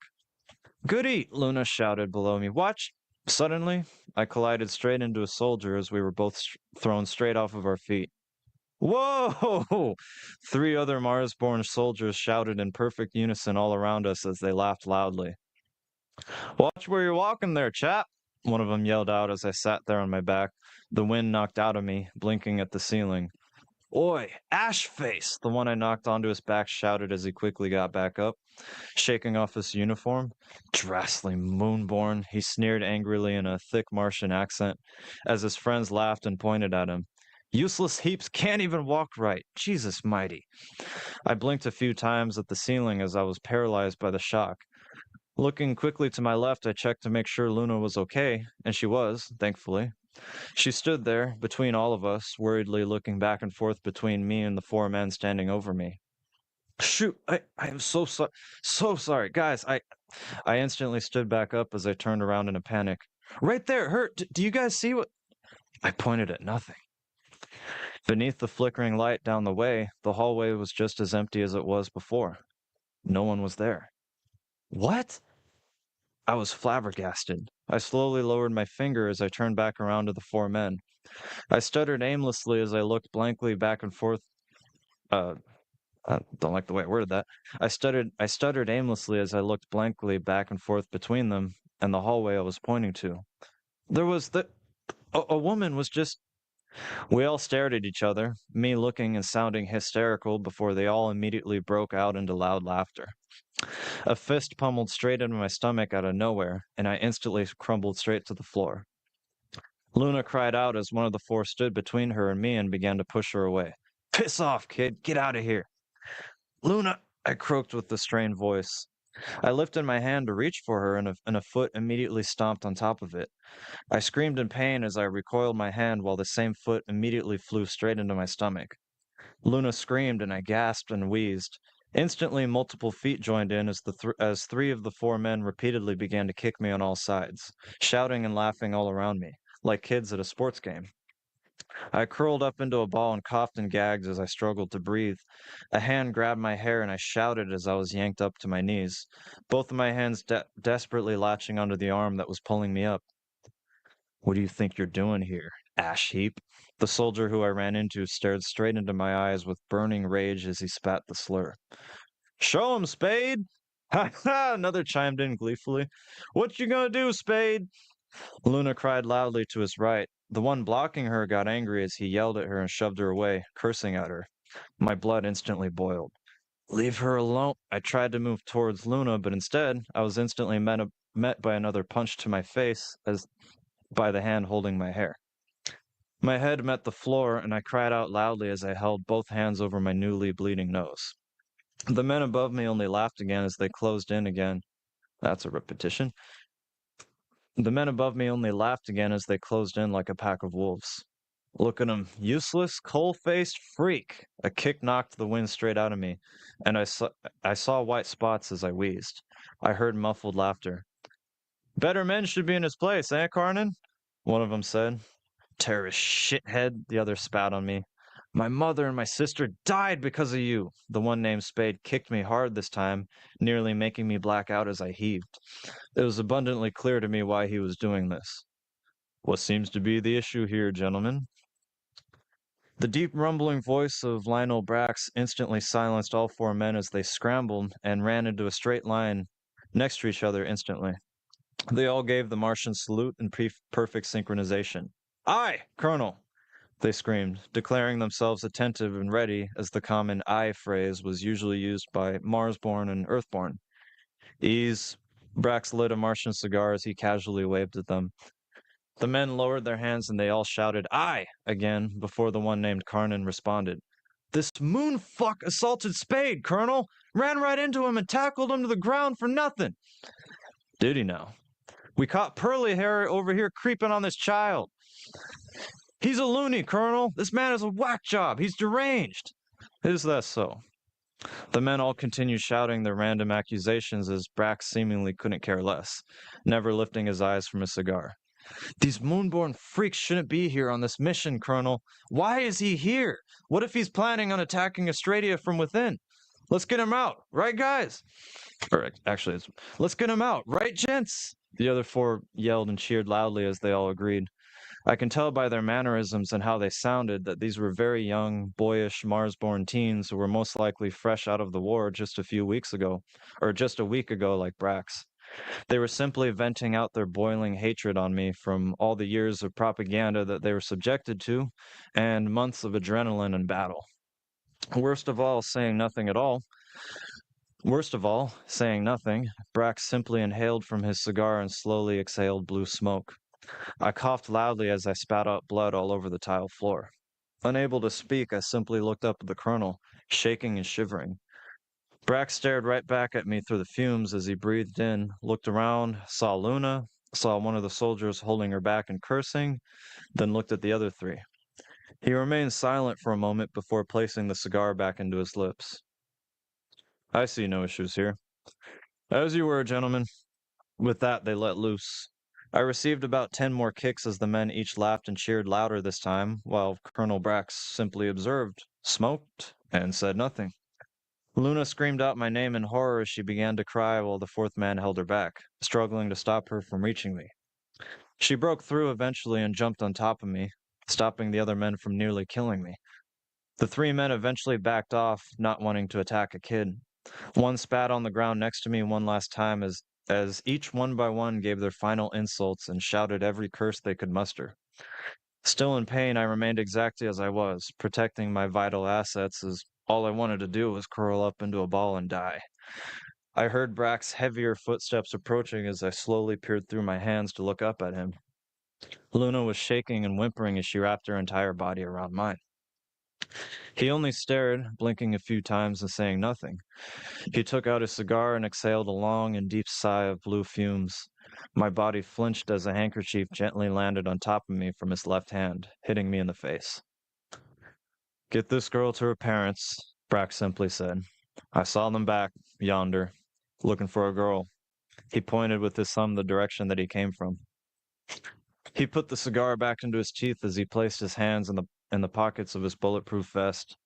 Goody! Luna shouted below me. Watch! Suddenly, I collided straight into a soldier as we were both thrown straight off of our feet. Whoa! 3 other Mars-born soldiers shouted in perfect unison all around us as they laughed loudly. "Watch where you're walking there, chap!" one of them yelled out as I sat there on my back, the wind knocked out of me, blinking at the ceiling. "Oi, ash face!" the one I knocked onto his back shouted as he quickly got back up, shaking off his uniform. "Drastly moonborn," he sneered angrily in a thick Martian accent, as his friends laughed and pointed at him. "Useless heaps can't even walk right. Jesus mighty." I blinked a few times at the ceiling as I was paralyzed by the shock. Looking quickly to my left, I checked to make sure Luna was okay, and she was, thankfully. She stood there, between all of us, worriedly looking back and forth between me and the 4 men standing over me. "Shoot, I am so sorry. Guys, I instantly stood back up as I turned around in a panic. "Right there, her, do you guys see what—" I pointed at nothing. Beneath the flickering light down the way, the hallway was just as empty as it was before. No one was there. What? I was flabbergasted. I slowly lowered my finger as I turned back around to the 4 men. I stuttered aimlessly as I looked blankly back and forth. I don't like the way I worded that. I stuttered aimlessly as I looked blankly back and forth between them and the hallway I was pointing to. There was a woman was just. We all stared at each other, me looking and sounding hysterical before they all immediately broke out into loud laughter. A fist pummeled straight into my stomach out of nowhere, and I instantly crumbled straight to the floor. Luna cried out as one of the 4 stood between her and me and began to push her away. "Piss off, kid. Get out of here." "Luna," I croaked with a strained voice. I lifted my hand to reach for her, and a foot immediately stomped on top of it. I screamed in pain as I recoiled my hand while the same foot immediately flew straight into my stomach. Luna screamed and I gasped and wheezed. Instantly, multiple feet joined in as 3 of the 4 men repeatedly began to kick me on all sides, shouting and laughing all around me, like kids at a sports game. I curled up into a ball and coughed and gagged as I struggled to breathe. A hand grabbed my hair and I shouted as I was yanked up to my knees, both of my hands desperately latching onto the arm that was pulling me up. "What do you think you're doing here, ash heap?" The soldier who I ran into stared straight into my eyes with burning rage as he spat the slur. "Show him, Spade!" "Ha ha!" another chimed in gleefully. "What you gonna do, Spade?" Luna cried loudly to his right. The one blocking her got angry as he yelled at her and shoved her away, cursing at her. My blood instantly boiled. "Leave her alone." I tried to move towards Luna, but instead, I was instantly met by another punch to my face as by the hand holding my hair. My head met the floor, and I cried out loudly as I held both hands over my newly bleeding nose. The men above me only laughed again as they closed in again. That's a repetition. The men above me only laughed again as they closed in like a pack of wolves. "Look at him, useless, coal-faced freak!" A kick knocked the wind straight out of me, and I saw white spots as I wheezed. I heard muffled laughter. "Better men should be in his place, eh, Carnan?" one of them said. "Terrorist shithead," the other spat on me. "My mother and my sister died because of you." The one named Spade kicked me hard this time, nearly making me black out as I heaved. It was abundantly clear to me why he was doing this. "What seems to be the issue here, gentlemen?" The deep rumbling voice of Lionel Brax instantly silenced all 4 men as they scrambled and ran into a straight line next to each other instantly. They all gave the Martian salute in perfect synchronization. "Aye, Colonel!" they screamed, declaring themselves attentive and ready, as the common "aye" phrase was usually used by Mars-born and Earth-born. "Ease." Brax lit a Martian cigar as he casually waved at them. The men lowered their hands and they all shouted "aye" again before the one named Carnan responded. "This moonfuck assaulted Spade, Colonel! Ran right into him and tackled him to the ground for nothing!" "Did he now?" "We caught Pearly Hair over here creeping on this child." "He's a loony, Colonel. This man is a whack job. He's deranged." "Is that so?" The men all continued shouting their random accusations as Brax seemingly couldn't care less, never lifting his eyes from his cigar. "These moonborn freaks shouldn't be here on this mission, Colonel. Why is he here? What if he's planning on attacking Australia from within? Let's get him out, right, guys?" Or actually, let's get him out, right, gents? The other four yelled and cheered loudly as they all agreed. I can tell by their mannerisms and how they sounded that these were very young, boyish, Mars-born teens who were most likely fresh out of the war just a few weeks ago, or just a week ago like Brax. They were simply venting out their boiling hatred on me from all the years of propaganda that they were subjected to and months of adrenaline and battle. Worst of all, saying nothing at all. Worst of all, saying nothing, Brax simply inhaled from his cigar and slowly exhaled blue smoke. I coughed loudly as I spat out blood all over the tile floor. Unable to speak, I simply looked up at the colonel, shaking and shivering. Brack stared right back at me through the fumes as he breathed in, looked around, saw Luna, saw one of the soldiers holding her back and cursing, then looked at the other three. He remained silent for a moment before placing the cigar back into his lips. I see no issues here. As you were, gentlemen. With that, they let loose. I received about 10 more kicks as the men each laughed and cheered louder this time, while Colonel Brax simply observed, smoked, and said nothing. Luna screamed out my name in horror as she began to cry while the fourth man held her back, struggling to stop her from reaching me. She broke through eventually and jumped on top of me, stopping the other men from nearly killing me. The three men eventually backed off, not wanting to attack a kid. One spat on the ground next to me one last time as each one by one gave their final insults and shouted every curse they could muster. Still in pain, I remained exactly as I was, protecting my vital assets as all I wanted to do was curl up into a ball and die. I heard Brack's heavier footsteps approaching as I slowly peered through my hands to look up at him. Luna was shaking and whimpering as she wrapped her entire body around mine. He only stared, blinking a few times and saying nothing. He took out his cigar and exhaled a long and deep sigh of blue fumes. My body flinched as a handkerchief gently landed on top of me from his left hand, hitting me in the face. Get this girl to her parents, Brack simply said. I saw them back, yonder, looking for a girl. He pointed with his thumb the direction that he came from. He put the cigar back into his teeth as he placed his hands in the pockets of his bulletproof vest.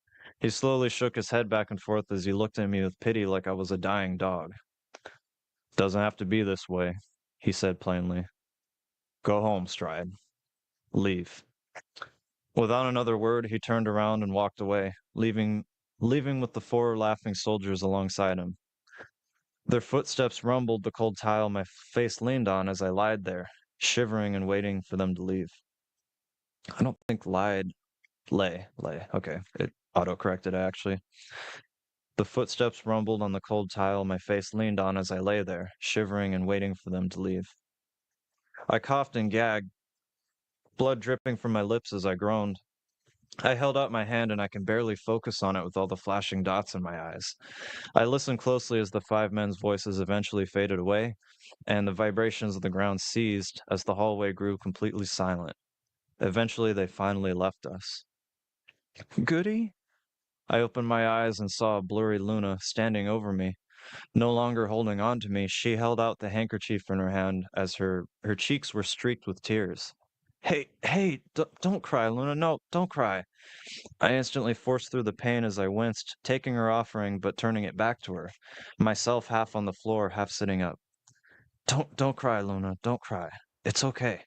He slowly shook his head back and forth as he looked at me with pity like I was a dying dog. Doesn't have to be this way, he said plainly. Go home, Stride. Leave. Without another word, he turned around and walked away, leaving with the four laughing soldiers alongside him. Their footsteps rumbled the cold tile my face leaned on as I lied there, shivering and waiting for them to leave. I don't think lay. Okay, it auto-corrected actually. The footsteps rumbled on the cold tile my face leaned on as I lay there, shivering and waiting for them to leave. I coughed and gagged, blood dripping from my lips as I groaned. I held out my hand and I can barely focus on it with all the flashing dots in my eyes. I listened closely as the five men's voices eventually faded away, and the vibrations of the ground ceased as the hallway grew completely silent. Eventually, they finally left us. Goody? I opened my eyes and saw a blurry Luna standing over me. No longer holding on to me, she held out the handkerchief in her hand as her cheeks were streaked with tears. Hey, don't cry, Luna. No, don't cry. I instantly forced through the pain as I winced, taking her offering but turning it back to her, myself half on the floor, half sitting up. Don't cry, Luna. Don't cry. It's okay.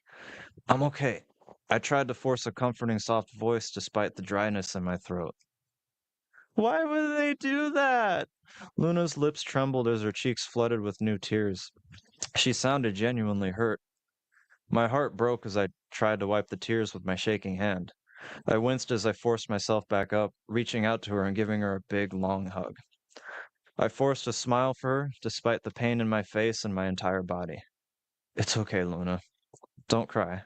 I'm okay. I tried to force a comforting soft voice despite the dryness in my throat. Why would they do that? Luna's lips trembled as her cheeks flooded with new tears. She sounded genuinely hurt. My heart broke as I tried to wipe the tears with my shaking hand. I winced as I forced myself back up, reaching out to her and giving her a big, long hug. I forced a smile for her, despite the pain in my face and my entire body. It's okay, Luna. Don't cry.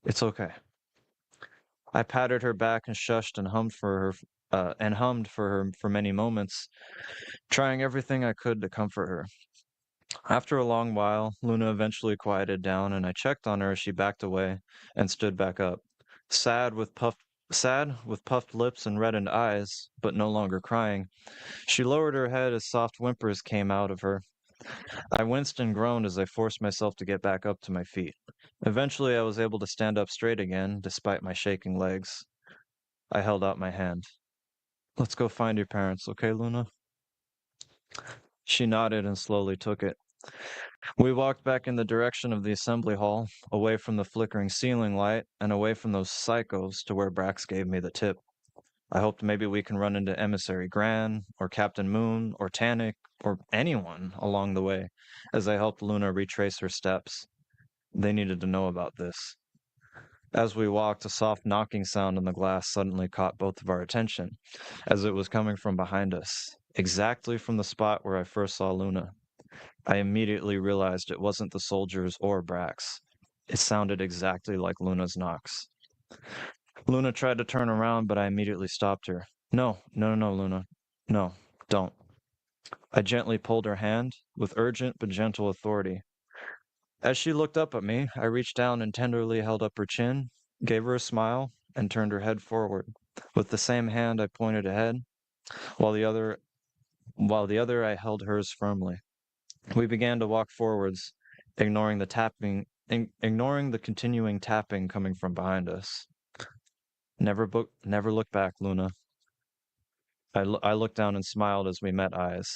It's okay. I patted her back and shushed and hummed for her for many moments, trying everything I could to comfort her. After a long while, Luna eventually quieted down, and I checked on her as she backed away and stood back up, sad with puffed lips and reddened eyes, but no longer crying. She lowered her head as soft whimpers came out of her. I winced and groaned as I forced myself to get back up to my feet. Eventually, I was able to stand up straight again, despite my shaking legs. I held out my hand. Let's go find your parents, okay, Luna? She nodded and slowly took it. We walked back in the direction of the assembly hall, away from the flickering ceiling light and away from those psychos to where Brax gave me the tip. I hoped maybe we can run into Emissary Gran, or Captain Moon, or Tannic, or anyone along the way, as I helped Luna retrace her steps. They needed to know about this. As we walked, a soft knocking sound on the glass suddenly caught both of our attention, as it was coming from behind us, exactly from the spot where I first saw Luna. I immediately realized it wasn't the soldiers or Brax. It sounded exactly like Luna's knocks. Luna tried to turn around, but I immediately stopped her. No, no, no, no, Luna. No, don't. I gently pulled her hand, with urgent but gentle authority. As she looked up at me, I reached down and tenderly held up her chin, gave her a smile, and turned her head forward. With the same hand I pointed ahead, while the other I held hers firmly. We began to walk forwards, ignoring ignoring the continuing tapping coming from behind us. Never look back, Luna. I looked down and smiled as we met eyes.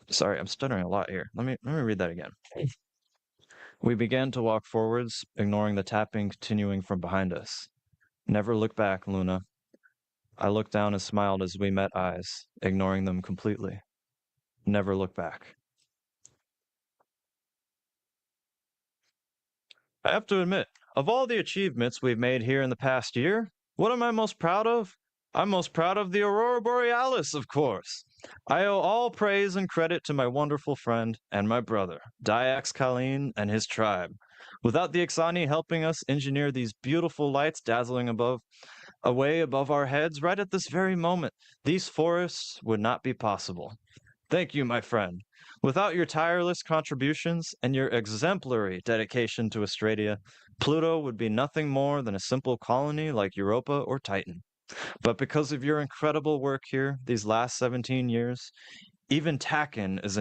Sorry, I'm stuttering a lot here. Let me read that again. We began to walk forwards, ignoring the tapping continuing from behind us. Never look back, Luna. I looked down and smiled as we met eyes, ignoring them completely. Never look back. I have to admit, of all the achievements we've made here in the past year, what am I most proud of? I'm most proud of the Aurora Borealis, of course. I owe all praise and credit to my wonderful friend and my brother, Dyax Khaleen and his tribe. Without the Ixani helping us engineer these beautiful lights dazzling away above our heads right at this very moment, these forests would not be possible. Thank you, my friend. Without your tireless contributions and your exemplary dedication to Australia, Pluto would be nothing more than a simple colony like Europa or Titan. But because of your incredible work here these last 17 years, even Takken is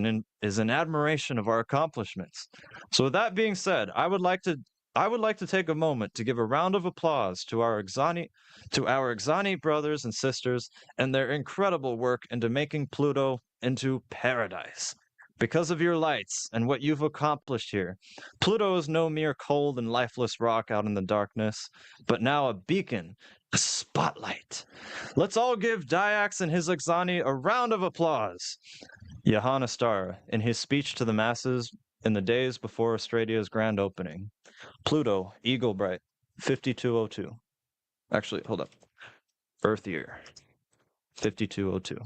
an admiration of our accomplishments. So with that being said, I would like to take a moment to give a round of applause to our Exani brothers and sisters and their incredible work into making Pluto into paradise. Because of your lights and what you've accomplished here, Pluto is no mere cold and lifeless rock out in the darkness, but now a beacon, a spotlight. Let's all give Dyax and his Exani a round of applause. Johanna Starr, in his speech to the masses in the days before Australia's grand opening. Pluto, Eagle Bright, 5202. Actually, hold up. Earth year, 5202.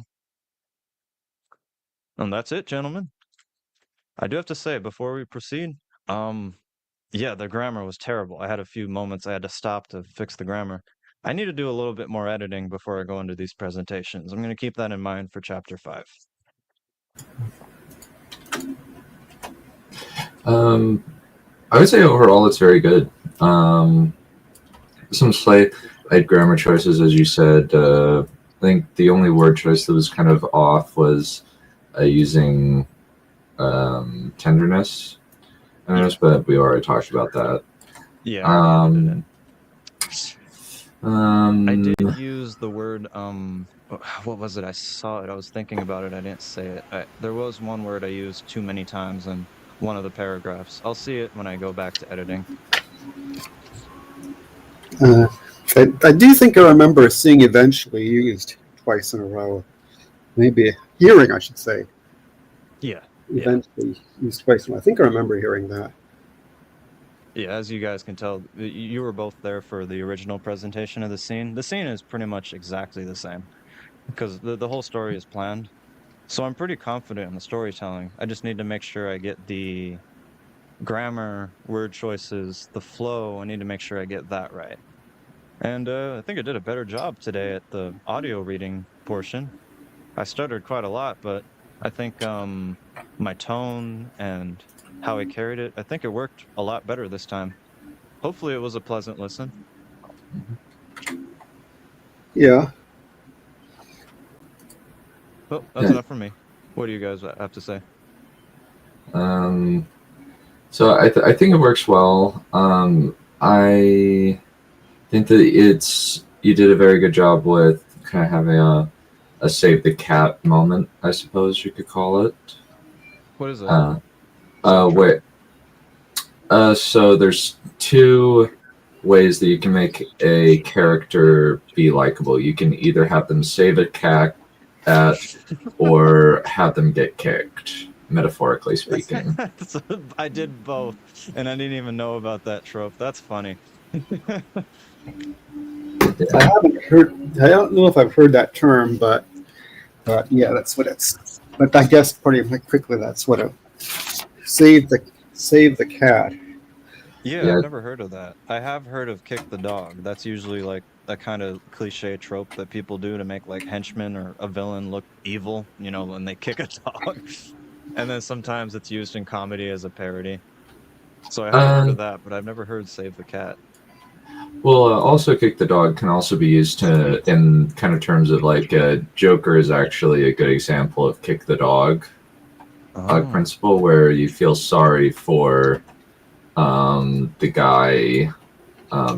And that's it, gentlemen. I do have to say, before we proceed, yeah, the grammar was terrible. I had a few moments I had to stop to fix the grammar. I need to do a little bit more editing before I go into these presentations. I'm going to keep that in mind for Chapter 5. I would say overall it's very good. Some slight grammar choices, as you said. I think the only word choice that was kind of off was using tenderness. But we already talked about that. Yeah. I did use the word what was it? I saw it. I was thinking about it. I didn't say it. There was one word I used too many times in one of the paragraphs. I'll see it when I go back to editing. I do think I remember seeing eventually used twice in a row. Maybe hearing, I should say. Yeah. Eventually used twice in a row. I think I remember hearing that. Yeah, as you guys can tell, you were both there for the original presentation of the scene. The scene is pretty much exactly the same because the whole story is planned. So I'm pretty confident in the storytelling. I just need to make sure I get the grammar, word choices, the flow. I need to make sure I get that right. And I think I did a better job today at the audio reading portion. I stuttered quite a lot, but I think my tone and how I carried it, I think it worked a lot better this time. Hopefully it was a pleasant listen. Yeah. Well, that's enough for me. What do you guys have to say? So I think it works well. I think that you did a very good job with kind of having a save the cat moment, I suppose you could call it. What is it? Uh, Is that a trope? wait. So there's two ways that you can make a character be likable. You can either have them save a cat at, or have them get kicked, metaphorically speaking. I did both, and I didn't even know about that trope. That's funny. I haven't heard. I don't know if I've heard that term, but yeah, that's what it's. But I guess pretty quickly that's what it. Save the cat. Yeah, Yeah. I've never heard of that. I have heard of kick the dog. That's usually like a kind of cliche trope that people do to make like henchmen or a villain look evil, when they kick a dog. And then sometimes it's used in comedy as a parody. So I have heard Uh, of that, but I've never heard save the cat. well, also kick the dog can also be used in kind of terms of like Joker is actually a good example of kick the dog Oh, principle, where you feel sorry for the guy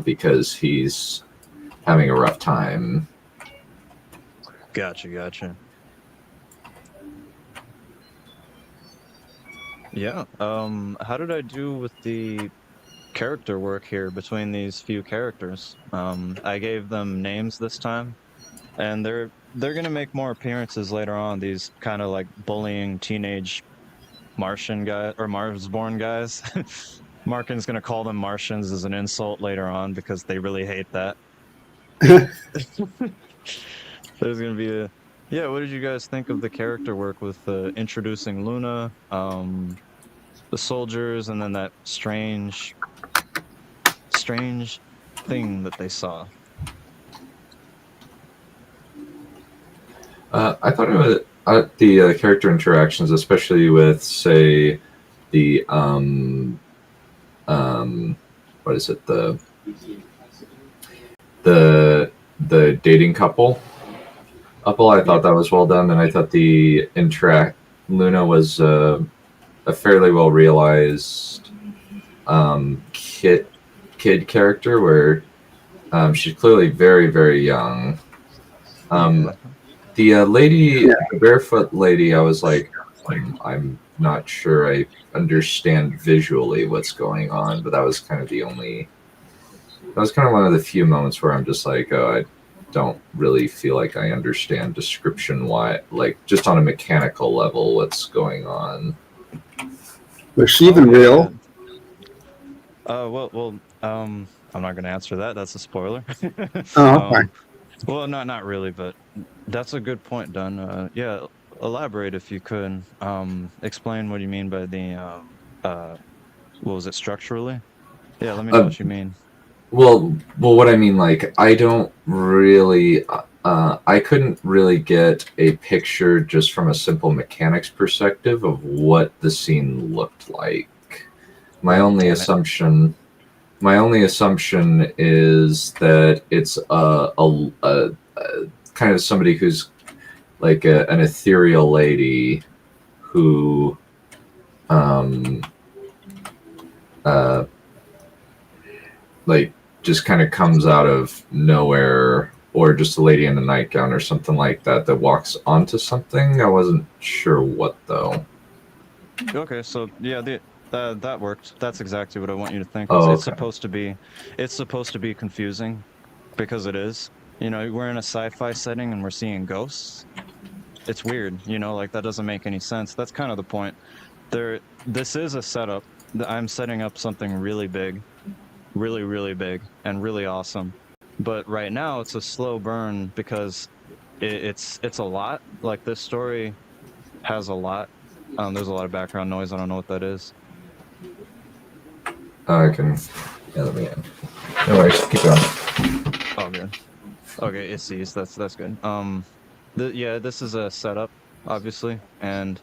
because he's having a rough time. gotcha. Yeah. How did I do with the character work here between these few characters? I gave them names this time, and they're gonna make more appearances later on. These kind of like bullying teenage Martian guy or Mars-born guys. Markin's gonna call them Martians as an insult later on because they really hate that. There's gonna be a yeah. What did you guys think of the character work with introducing Luna, the soldiers, and then that strange thing that they saw? I thought it was the character interactions, especially with, say, the what is it, the dating couple. I thought that was well done, and I thought the interact Luna was a fairly well realized kid character, where she's clearly very, very young. Yeah. The lady, the barefoot lady, I was like, I'm not sure I understand visually what's going on, but that was kind of one of the few moments where I'm just like, oh, I don't really feel like I understand description why, like just on a mechanical level, what's going on. Was she Oh even yeah, yeah. real? Well, I'm not gonna answer that. That's a spoiler. Oh, okay. Well, not really, but that's a good point, Dunn. Yeah, elaborate if you could. Explain what you mean by the what was it, structurally? Yeah, let me know what you mean. Well, what I mean, like, I don't really, I couldn't really get a picture just from a simple mechanics perspective of what the scene looked like. My only Damn it. assumption, my only assumption is that it's a kind of somebody who's like an ethereal lady who, um, uh, like just kind of comes out of nowhere, or just a lady in a nightgown or something like that that walks onto something. I wasn't sure what though. Okay, so yeah, that worked. That's exactly what I want you to think. It's Oh, it's okay. supposed to be, it's supposed to be confusing, because it is. We're in a sci-fi setting and we're seeing ghosts. It's weird, like that doesn't make any sense. That's kind of the point. This is a setup. I'm setting up something really big, really, really big, and really awesome. But right now it's a slow burn because it's a lot. Like this story has a lot. There's a lot of background noise. I don't know what that is. I can. Yeah, let me in. No worries. Keep going. Oh, good. Okay, it sees. That's good. This is a setup, obviously, and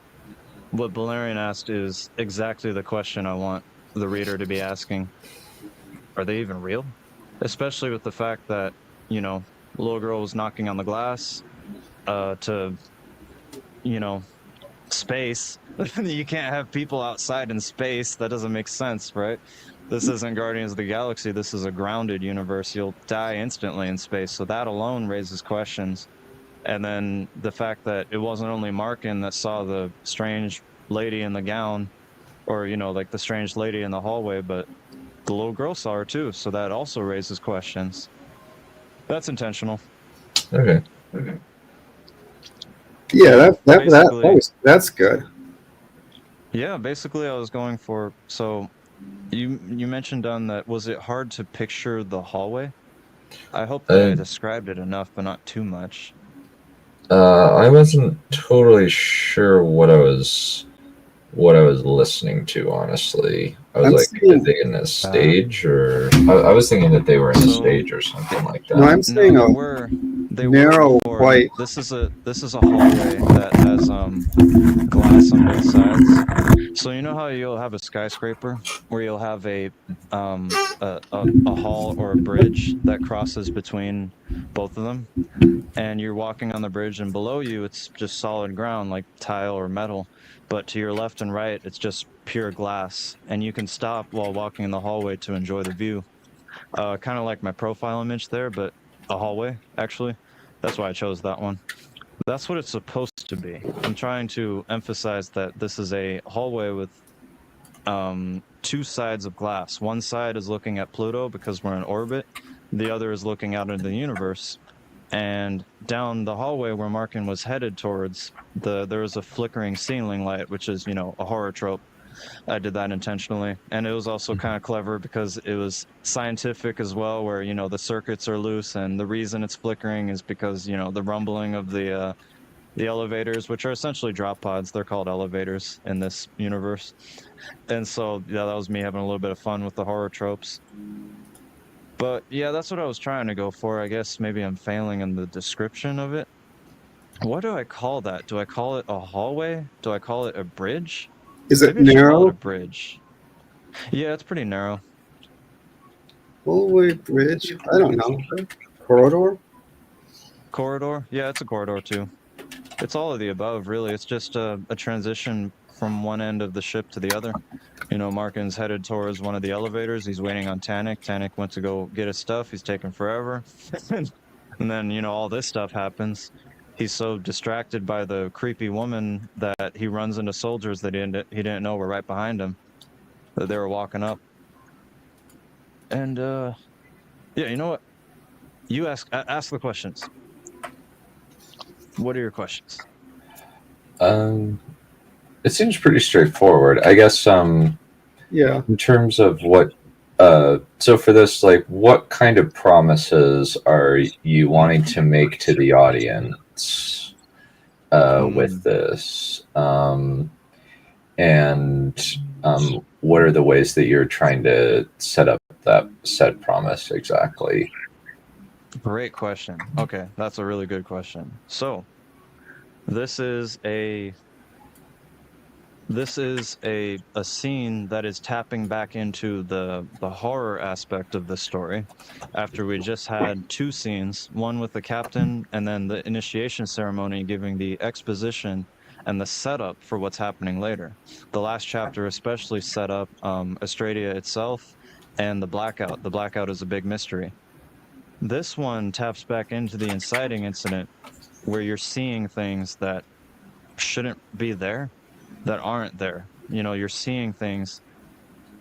what Valerian asked is exactly the question I want the reader to be asking. Are they even real? Especially with the fact that, the little girl was knocking on the glass, to, space. You can't have people outside in space. That doesn't make sense, right? This isn't Guardians of the Galaxy. This is a grounded universe. You'll die instantly in space. So that alone raises questions. And then the fact that it wasn't only Markin that saw the strange lady in the gown, or like the strange lady in the hallway, but the little girl saw her too, so that also raises questions. That's intentional. Okay. Yeah, Basically, that's good. yeah, basically I was going for, so you mentioned on that, was it hard to picture the hallway? I hope that I Uh, described it enough, but not too much. I wasn't totally sure what I was listening to. Honestly, I was I'm like, are saying they in a Uh, stage, or I was thinking that they were in a so stage or something it, like no, that. I'm no, saying a they were narrow before. white. This is a hallway that has glass on both sides. So you know how you'll have a skyscraper where you'll have a hall or a bridge that crosses between both of them, and you're walking on the bridge, and below you it's just solid ground like tile or metal, but to your left and right it's just pure glass, and you can stop while walking in the hallway to enjoy the view. Kind of like my profile image there, but a hallway, actually. That's why I chose that one. That's what it's supposed to be. I'm trying to emphasize that this is a hallway with two sides of glass. One side is looking at Pluto because we're in orbit. The other is looking out into the universe. And down the hallway where Markin was headed towards, there was a flickering ceiling light, which is, a horror trope. I did that intentionally. And it was also kind of clever because it was scientific as well, where, the circuits are loose, and the reason it's flickering is because, the rumbling of the elevators, which are essentially drop pods. They're called elevators in this universe. And so, yeah, that was me having a little bit of fun with the horror tropes. But yeah, that's what I was trying to go for. I guess maybe I'm failing in the description of it. What do I call that? Do I call it a hallway? Do I call it a bridge? Is it Maybe I should call it a narrow? bridge. Yeah, it's pretty narrow. Hallway, bridge? I don't know. Corridor? Corridor? Yeah, it's a corridor too. It's all of the above, really. It's just a transition from one end of the ship to the other. Markin's headed towards one of the elevators. He's waiting on Tannic. Tannic went to go get his stuff. He's taking forever. And then, all this stuff happens. He's so distracted by the creepy woman that he runs into soldiers that he didn't know were right behind him, that they were walking up. And yeah, you know what? You ask the questions. What are your questions? Um, it seems pretty straightforward. I guess Yeah. in terms of what so for this, like, what kind of promises are you wanting to make to the audience with this? And what are the ways that you're trying to set up that said promise exactly? Great question. Okay, that's a really good question. So, this is a a scene that is tapping back into the horror aspect of the story, after we just had two scenes, one with the captain and then the initiation ceremony giving the exposition and the setup for what's happening later. The last chapter especially set up Astradia itself and the blackout. The blackout is a big mystery. This one taps back into the inciting incident, where you're seeing things that shouldn't be there, that aren't there. You're seeing things.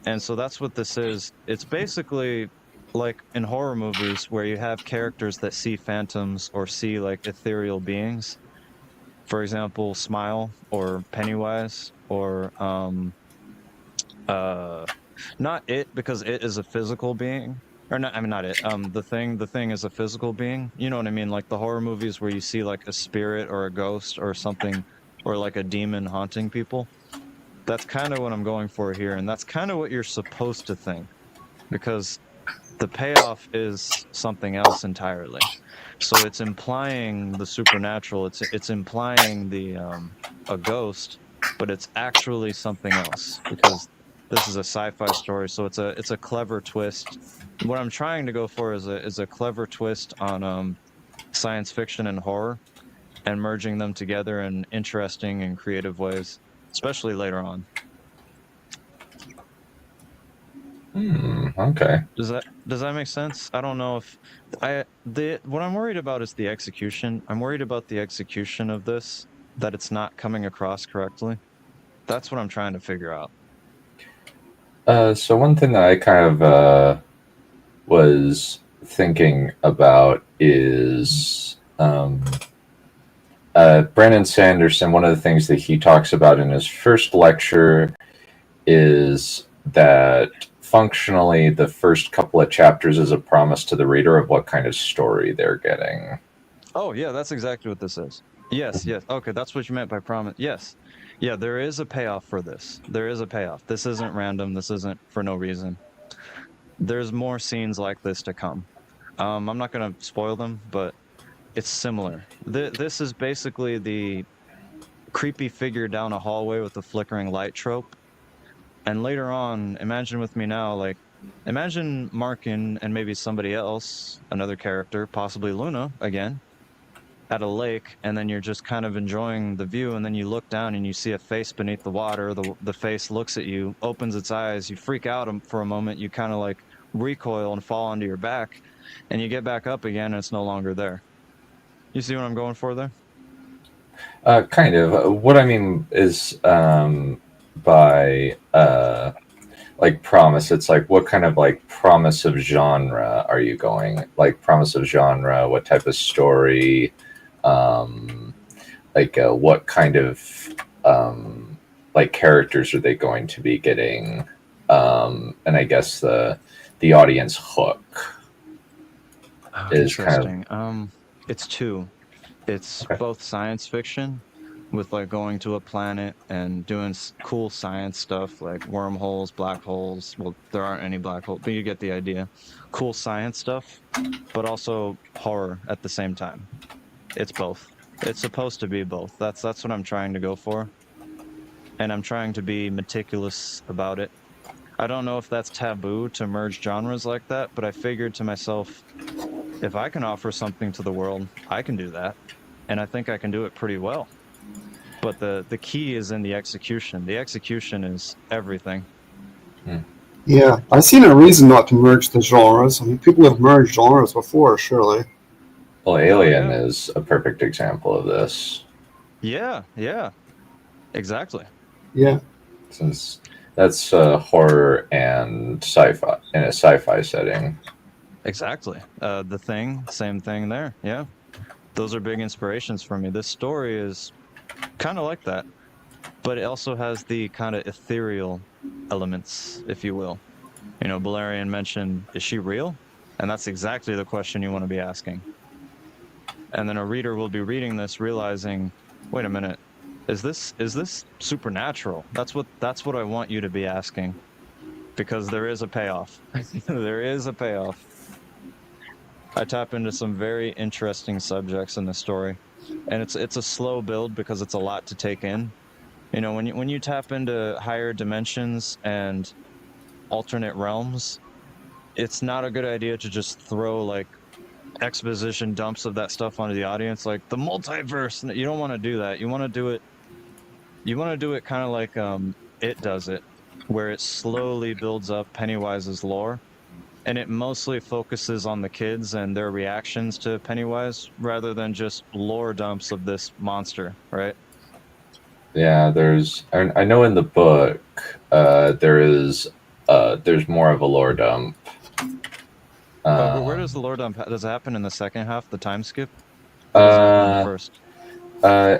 And so that's what this is. It's basically like in horror movies where you have characters that see phantoms or see like ethereal beings. For example, Smile or Pennywise, or not It, because It is a physical being. Or not, I mean, not It. The Thing is a physical being. You know what I mean? Like the horror movies where you see like a spirit or a ghost or something, or like a demon haunting people. That's kind of what I'm going for here, and that's kind of what you're supposed to think, because the payoff is something else entirely. So it's implying the supernatural. It's implying the a ghost, but it's actually something else, because this is a sci-fi story. So it's a clever twist. What I'm trying to go for is a clever twist on science fiction and horror, and merging them together in interesting and creative ways, especially later on. Okay. Does that make sense? I don't know if what I'm worried about is the execution. I'm worried about the execution of this, that it's not coming across correctly. That's what I'm trying to figure out. So one thing that I kind of was thinking about is Brandon Sanderson. One of the things that he talks about in his first lecture is that functionally the first couple of chapters is a promise to the reader of what kind of story they're getting. Oh, yeah, that's exactly what this is. Yes, yes. Okay, that's what you meant by promise. Yes. Yeah, there is a payoff for this. There is a payoff. This isn't random. This isn't for no reason. There's more scenes like this to come. I'm not going to spoil them, but it's similar. This is basically the creepy figure down a hallway with the flickering light trope. And later on, imagine with me now, like, imagine Markin and maybe somebody else, another character, possibly Luna again, at a lake, and then you're just kind of enjoying the view, and then you look down and you see a face beneath the water. The face looks at you, opens its eyes, you freak out for a moment, you kind of like recoil and fall onto your back, and you get back up again and it's no longer there. You see what I'm going for there? Kind of. What I mean is by like promise, it's like what kind of like promise of genre are you going? Like promise of genre, what type of story? What kind of like characters are they going to be getting? And I guess the audience hook is kind of Interesting. It's two. It's okay. both science fiction with like going to a planet and doing cool science stuff like wormholes, black holes. Well, there aren't any black holes, but you get the idea. Cool science stuff, but also horror at the same time. It's both. It's supposed to be both. That's what I'm trying to go for. And I'm trying to be meticulous about it. I don't know if that's taboo to merge genres like that, but I figured to myself, if I can offer something to the world, I can do that. And I think I can do it pretty well. But the key is in the execution. The execution is everything. Yeah, I see no reason not to merge the genres. I mean, people have merged genres before, surely. Well, Alien yeah. is a perfect example of this. Yeah, exactly. Yeah. Since that's horror and sci-fi in a sci-fi setting. Exactly. The Thing, same thing there. Yeah. Those are big inspirations for me. This story is kind of like that, but it also has the kind of ethereal elements, if you will. You know, Balerion mentioned, is she real? And that's exactly the question you want to be asking. And then a reader will be reading this realizing, wait a minute, is this supernatural? That's what I want you to be asking, because there is a payoff. There is a payoff. I tap into some very interesting subjects in the story, and it's a slow build because it's a lot to take in. You know, when you tap into higher dimensions and alternate realms, it's not a good idea to just throw like exposition dumps of that stuff onto the audience, like the multiverse. You don't want to do that. You want to do it. You want to do it kind of like It does it, where it slowly builds up Pennywise's lore. And it mostly focuses on the kids and their reactions to Pennywise rather than just lore dumps of this monster, right? Yeah, I know in the book there's more of a lore dump. Where does the lore dump? Does it happen in the second half, the time skip? Or does it happen in the first?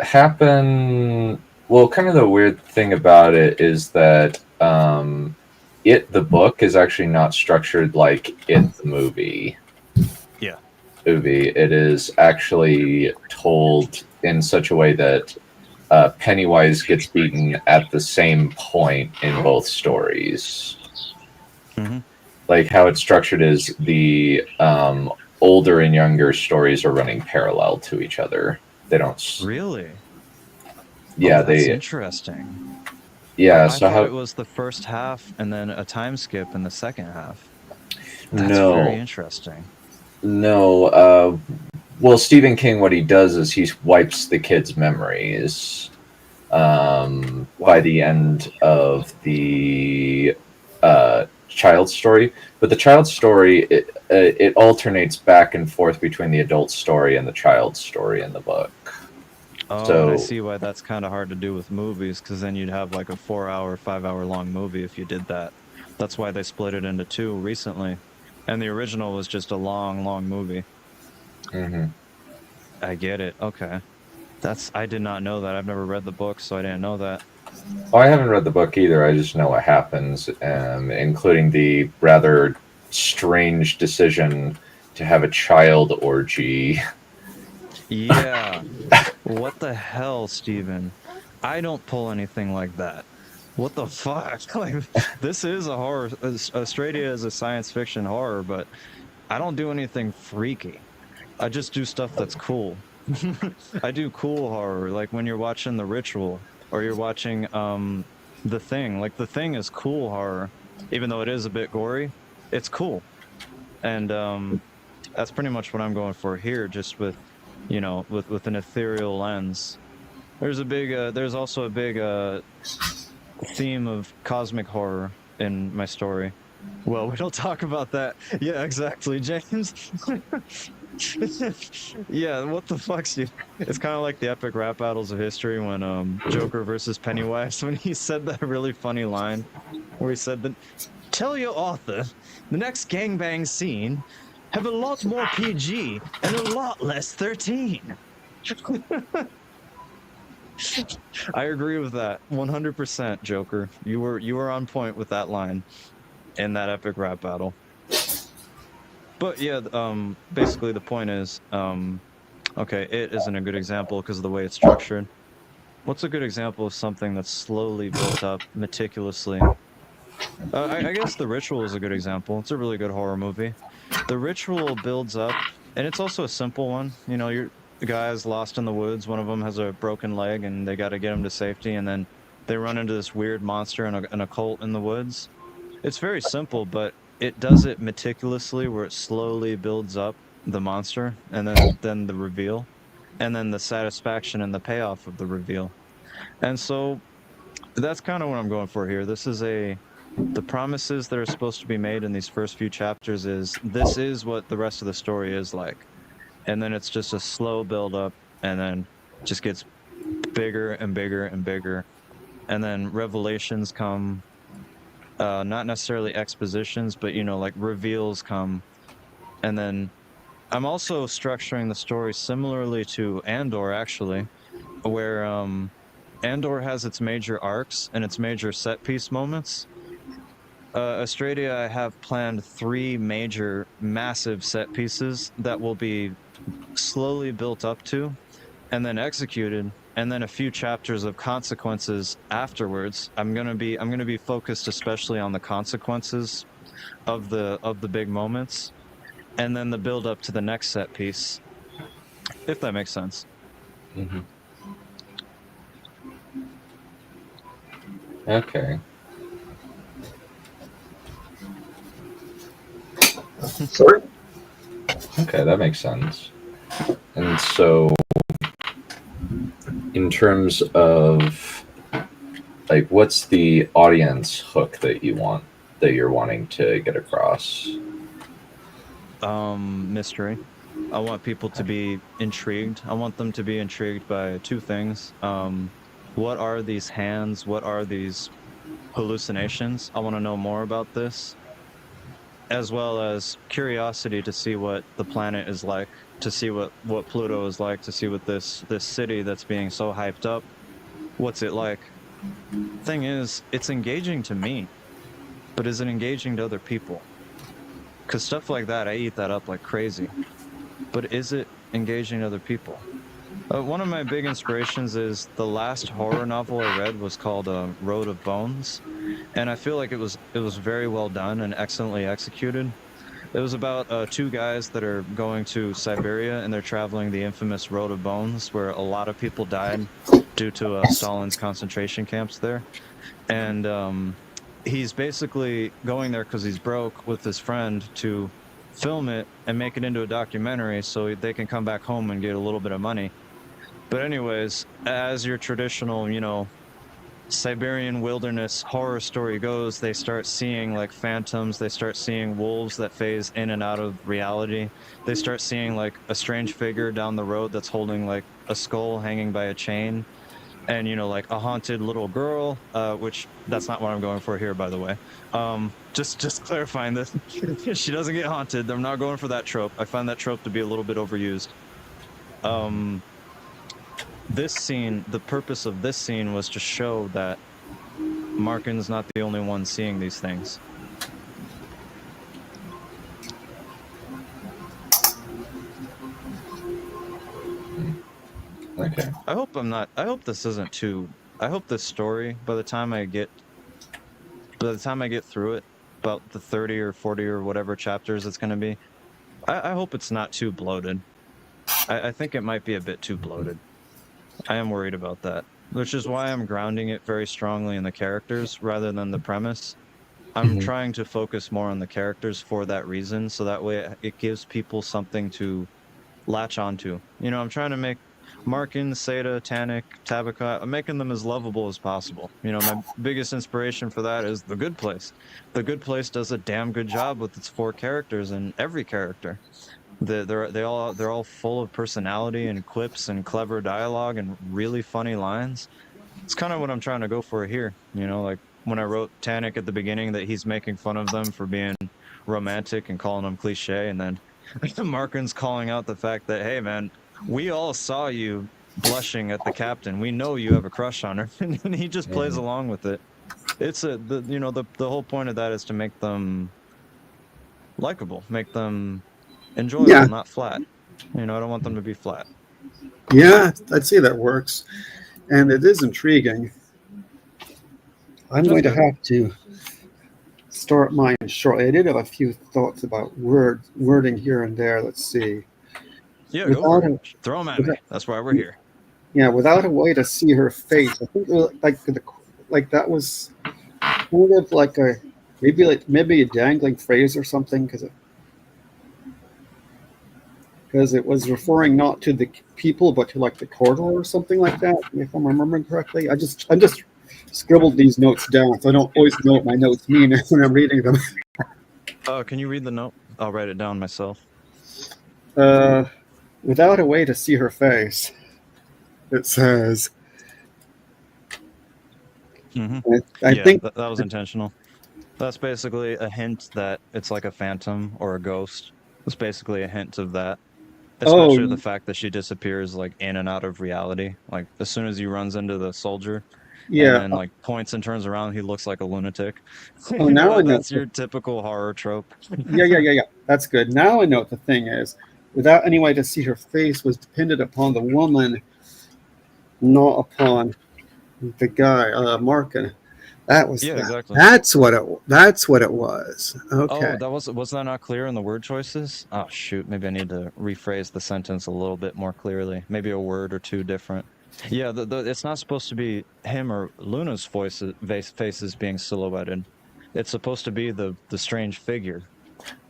Happen. Well, kind of the weird thing about it is that the book is actually not structured like It the movie. Yeah. It is actually told in such a way that Pennywise gets beaten at the same point in both stories. Mm-hmm. Like how it's structured is the older and younger stories are running parallel to each other. They don't Really. Yeah, that's interesting. Yeah, I so thought it was the first half and then a time skip in the second half. That's very interesting. No. Well, Stephen King, what he does is he wipes the kids' memories by the end of the child story. But the child story, it alternates back and forth between the adult story and the child story in the book. Oh, and I So, see why that's kind of hard to do with movies, because then you'd have like a 4 hour, 5 hour long movie if you did that. That's why they split it into two recently. And the original was just a long, long movie. mhm. I get it. Okay. I did not know that. I've never read the book, so I didn't know that. Well, I haven't read the book either. I just know what happens, including the rather strange decision to have a child orgy. Yeah. What the hell, Steven? I don't pull anything like that. What the fuck? Like, this is a horror. Australia is a science fiction horror, but I don't do anything freaky. I just do stuff that's cool. I do cool horror, like when you're watching The Ritual or you're watching The Thing. Like The Thing is cool horror, even though it is a bit gory. It's cool, and that's pretty much what I'm going for here. Just with, with an ethereal lens. There's also a big theme of cosmic horror in my story. Well, we don't talk about that. Yeah, exactly, James. Yeah, what the fuck, Steve? It's kind of like the epic rap battles of history when Joker versus Pennywise, when he said that really funny line where he said that, tell your author the next gangbang scene have a lot more PG and a lot less 13. I agree with that 100%, Joker. You were on point with that line in that epic rap battle. But yeah, basically the point is, okay, it isn't a good example because of the way it's structured. What's a good example of something that's slowly built up meticulously? I guess The Ritual is a good example. It's a really good horror movie. The Ritual builds up, and it's also a simple one. The guy's lost in the woods. One of them has a broken leg, and they got to get him to safety. And then they run into this weird monster and a cult in the woods. It's very simple, but it does it meticulously, where it slowly builds up the monster, and then the reveal, and then the satisfaction and the payoff of the reveal. And so that's kind of what I'm going for here. The promises that are supposed to be made in these first few chapters this is what the rest of the story is like. And then it's just a slow build up, and then just gets bigger and bigger and bigger. And then revelations come, not necessarily expositions, but like reveals come. And then I'm also structuring the story similarly to Andor, actually, where Andor has its major arcs and its major set piece moments. Australia, I have planned 3 major, massive set pieces that will be slowly built up to, and then executed, and then a few chapters of consequences afterwards. I'm gonna be focused especially on the consequences of the big moments, and then the build up to the next set piece, if that makes sense. Mm-hmm. Okay. Sorry? Okay, that makes sense. And so, in terms of like, what's the audience hook that you're wanting to get across? Mystery. I want people to be intrigued. I want them to be intrigued by 2 things. What are these hands? What are these hallucinations? I want to know more about this, as well as curiosity to see what the planet is like, to see what Pluto is like, to see what this city that's being so hyped up, what's it like. Thing is, it's engaging to me, but is it engaging to other people? Because stuff like that, I eat that up like crazy. But is it engaging other people? One of my big inspirations is the last horror novel I read was called Road of Bones, and I feel like it was very well done and excellently executed. It was about 2 guys that are going to Siberia, and they're traveling the infamous Road of Bones, where a lot of people died due to Stalin's concentration camps there. And he's basically going there because he's broke with his friend to film it and make it into a documentary so they can come back home and get a little bit of money. But anyways, as your traditional, Siberian wilderness horror story goes, they start seeing like phantoms, they start seeing wolves that phase in and out of reality. They start seeing like a strange figure down the road that's holding like a skull hanging by a chain, and like a haunted little girl, which that's not what I'm going for here, by the way. Just clarifying this. She doesn't get haunted. I'm not going for that trope. I find that trope to be a little bit overused. This scene, the purpose of this scene was to show that Markin's not the only one seeing these things. Okay. I hope this isn't too, I hope this story, by the time I get through it, about the 30 or 40 or whatever chapters it's going to be, I hope it's not too bloated. I think it might be a bit too bloated. I am worried about that, which is why I'm grounding it very strongly in the characters rather than the premise. I'm trying to focus more on the characters for that reason, so that way it gives people something to latch onto. I'm trying to make Markin, Seda, Tannic, Tabaka, I'm making them as lovable as possible. My biggest inspiration for that is The Good Place. The Good Place does a damn good job with its 4 characters and every character. They're all full of personality and quips and clever dialogue and really funny lines. It's kind of what I'm trying to go for here. Like when I wrote Tannic at the beginning, that he's making fun of them for being romantic and calling them cliche, and then Markin's calling out the fact that, hey man, we all saw you blushing at the captain. We know you have a crush on her, and he just plays along with it. It's the whole point of that is to make them likable, make them enjoyable, not flat. I don't want them to be flat. Yeah, I'd say that works, and it is intriguing. I'm going to have to start mine shortly. I did have a few thoughts about wording here and there. Let's see. Yeah, go for it. Throw them at me. That's why we're here. Yeah, without a way to see her face. I think like that was kind of like maybe a dangling phrase or something, because it was referring not to the people but to like the corridor or something like that, if I'm remembering correctly. I just scribbled these notes down, so I don't always know what my notes mean when I'm reading them. Can you read the note? I'll write it down myself. Without a way to see her face, it says. I think that was intentional. That's basically a hint that it's like a phantom or a ghost. It's basically a hint of that. Especially the fact that she disappears like in and out of reality. Like as soon as he runs into the soldier, and then like points and turns around, he looks like a lunatic. Oh, now I know. That's your typical horror trope. Yeah. That's good. Now I know what the thing is. Without any way to see her face was dependent upon the woman, not upon the guy, Markin. That was exactly. That's what it was. Okay. Oh, was that not clear in the word choices? Oh shoot, maybe I need to rephrase the sentence a little bit more clearly. Maybe a word or two different. Yeah, it's not supposed to be him or Luna's faces being silhouetted. It's supposed to be the strange figure,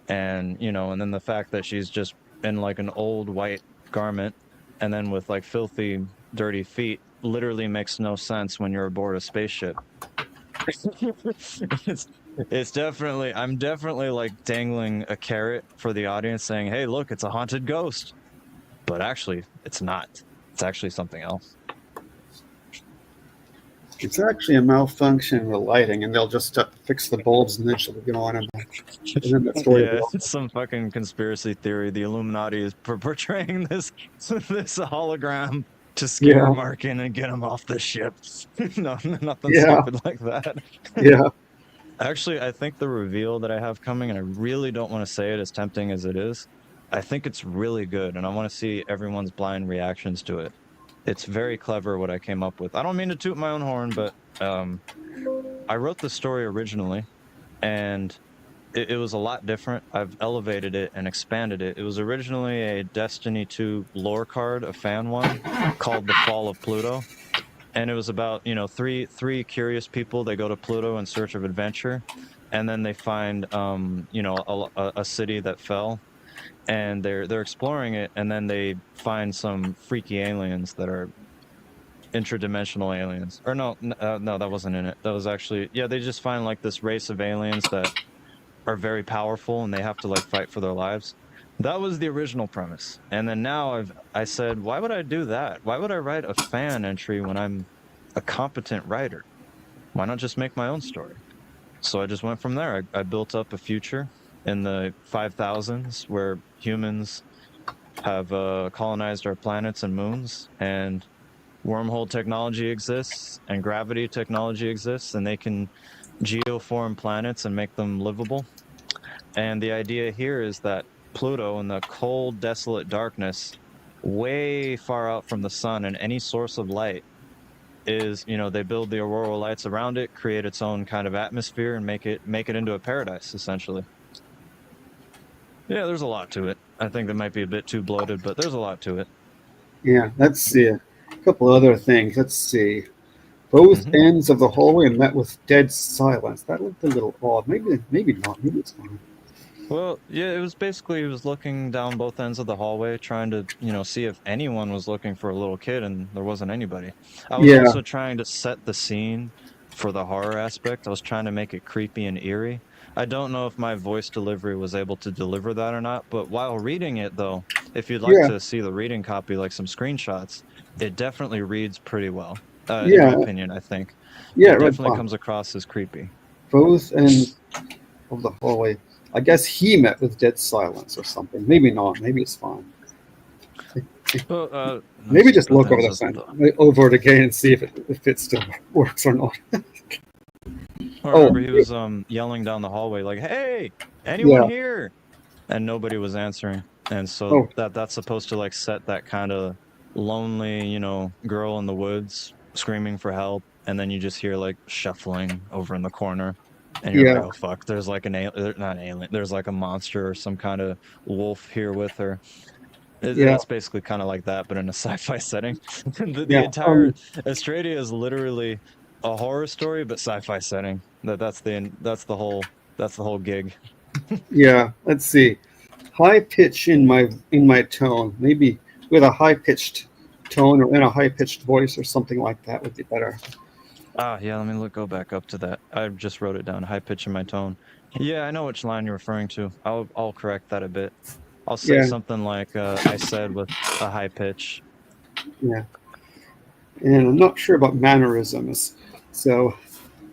and and then the fact that she's just in like an old white garment, and then with like filthy, dirty feet, literally makes no sense when you're aboard a spaceship. It's definitely, I'm definitely like dangling a carrot for the audience saying, hey, look, it's a haunted ghost. But actually, it's not. It's actually something else. It's actually a malfunction in the lighting, and they'll just fix the bulbs and then she'll go on. And then the story it's some fucking conspiracy theory. The Illuminati is portraying this hologram to scare Markin and get him off the ship. No, nothing stupid like that. Yeah. Actually, I think the reveal that I have coming, and I really don't want to say it as tempting as it is, I think it's really good, and I want to see everyone's blind reactions to it. It's very clever what I came up with. I don't mean to toot my own horn, but I wrote the story originally, and it was a lot different. I've elevated it and expanded it. It was originally a Destiny 2 lore card, a fan one, called The Fall of Pluto. And it was about, three curious people. They go to Pluto in search of adventure, and then they find, a city that fell, and they're exploring it, and then they find some freaky aliens that are interdimensional aliens. Or no, no, that wasn't in it. That was actually, yeah, they just find like this race of aliens that are very powerful and they have to like fight for their lives. That was the original premise. And then now I said, why would I do that? Why would I write a fan entry when I'm a competent writer? Why not just make my own story? So I just went from there. I built up a future in the 5000s where humans have colonized our planets and moons, and wormhole technology exists, and gravity technology exists, and they can geoform planets and make them livable. And the idea here is that Pluto, in the cold, desolate darkness, way far out from the sun and any source of light, is, they build the auroral lights around it, create its own kind of atmosphere, and make it into a paradise, essentially. Yeah, there's a lot to it. I think that might be a bit too bloated, but there's a lot to it. Yeah, let's see. A couple other things. Let's see. Both Mhm. ends of the hallway met with dead silence. That looked a little odd. Maybe not. Maybe it's fine. Well, yeah, it was basically, he was looking down both ends of the hallway, trying to, see if anyone was looking for a little kid, and there wasn't anybody. I was Yeah, also trying to set the scene for the horror aspect. I was trying to make it creepy and eerie. I don't know if my voice delivery was able to deliver that or not, but while reading it, though, if you'd like yeah, to see the reading copy, like some screenshots, it definitely reads pretty well. In my yeah, opinion, I think. yeah. It It read definitely fine. comes across as creepy. Both ends of the hallway. I guess he met with dead silence or something. Maybe not. Maybe it's fine. Well, let me Maybe see. just Both look over ends the of sentence, the over it again and see if it still works or not. I Oh, remember he was yelling down the hallway like, "Hey, anyone yeah. here?" And nobody was answering. And so Oh, that's supposed to like set that kind of lonely, girl in the woods screaming for help, and then you just hear like shuffling over in the corner, and you're like, yeah, "Oh fuck, there's like not an alien, there's like a monster or some kind of wolf here with her." yeah, That's basically kind of like that, but in a sci-fi setting. The yeah. entire Australia is literally a horror story, but sci-fi setting. That's the whole gig. Yeah. Let's see. High pitch in my tone. Maybe with a high pitched tone or in a high pitched voice or something like that would be better. Ah, yeah. Let me go back up to that. I just wrote it down. High pitch in my tone. Yeah, I know which line you're referring to. I'll correct that a bit. I'll say Yeah, something like I said with a high pitch. yeah. And I'm not sure about mannerisms. So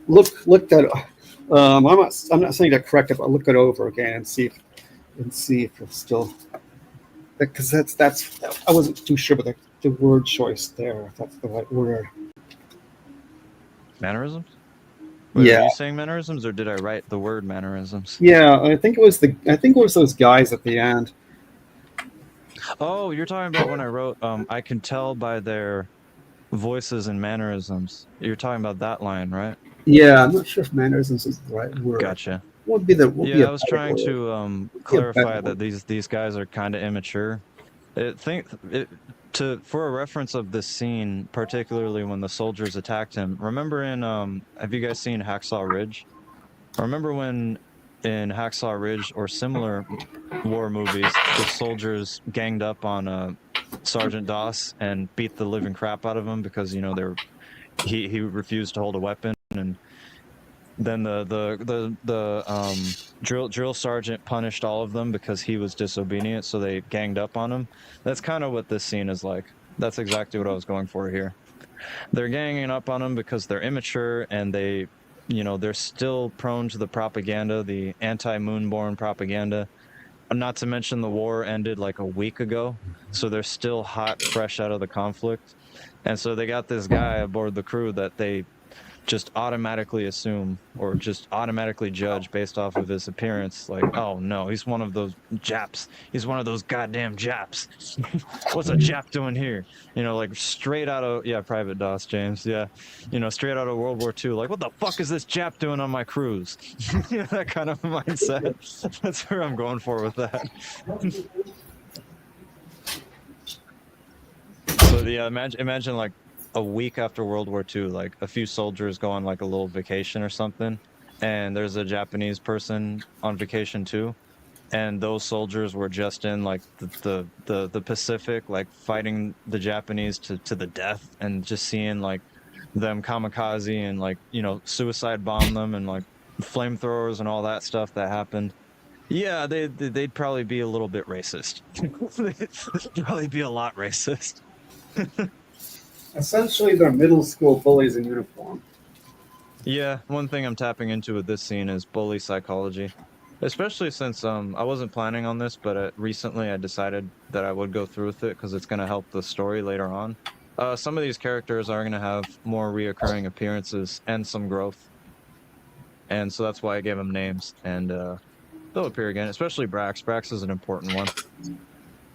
look that. I'm not saying to correct it, but look it over again and see if it's still, because that's I wasn't too sure about the word choice there. If that's the right word. Mannerisms? Wait, are Yeah, you saying mannerisms, or did I write the word mannerisms? yeah. I think it was those guys at the end. Oh, you're talking about when I wrote I can tell by their voices and mannerisms. You're talking about that line, right? Yeah, I'm not sure if mannerisms is the right word. Gotcha. What would be Yeah, a I was better trying word? to Would be a better clarify that word. these guys are kind of immature. It think it to For a reference of this scene, particularly when the soldiers attacked him. Remember in have you guys seen Hacksaw Ridge? Remember when in Hacksaw Ridge or similar war movies, the soldiers ganged up on Sergeant Doss and beat the living crap out of him because he refused to hold a weapon, and then the drill sergeant punished all of them because he was disobedient, so they ganged up on him. That's kind of what this scene is like. That's exactly what I was going for here. They're ganging up on him because they're immature, and they're still prone to the propaganda, the anti-moonborn propaganda. Not to mention the war ended like a week ago, so they're still hot, fresh out of the conflict. And so they got this guy aboard the crew that they just automatically assume or just automatically judge based off of his appearance. Like, oh no, he's one of those Japs. He's one of those goddamn Japs. What's a Jap doing here? Like straight out of, yeah, Private Doss, James. Yeah. Straight out of World War II. Like, what the fuck is this Jap doing on my cruise? That kind of mindset. That's where I'm going for with that. So yeah, imagine like a week after World War II, like a few soldiers go on like a little vacation or something, and there's a Japanese person on vacation too. and those soldiers were just in like the Pacific, like fighting the Japanese to the death, and just seeing like them kamikaze and like suicide bomb them and like flamethrowers and all that stuff that happened. Yeah, they'd probably be a little bit racist. They'd probably be a lot racist. Essentially, they're middle school bullies in uniform. Yeah, one thing I'm tapping into with this scene is bully psychology. Especially since I wasn't planning on this, but recently I decided that I would go through with it because it's going to help the story later on. Some of these characters are going to have more reoccurring appearances and some growth, and so that's why I gave them names, and they'll appear again. Especially Brax. Brax is an important one.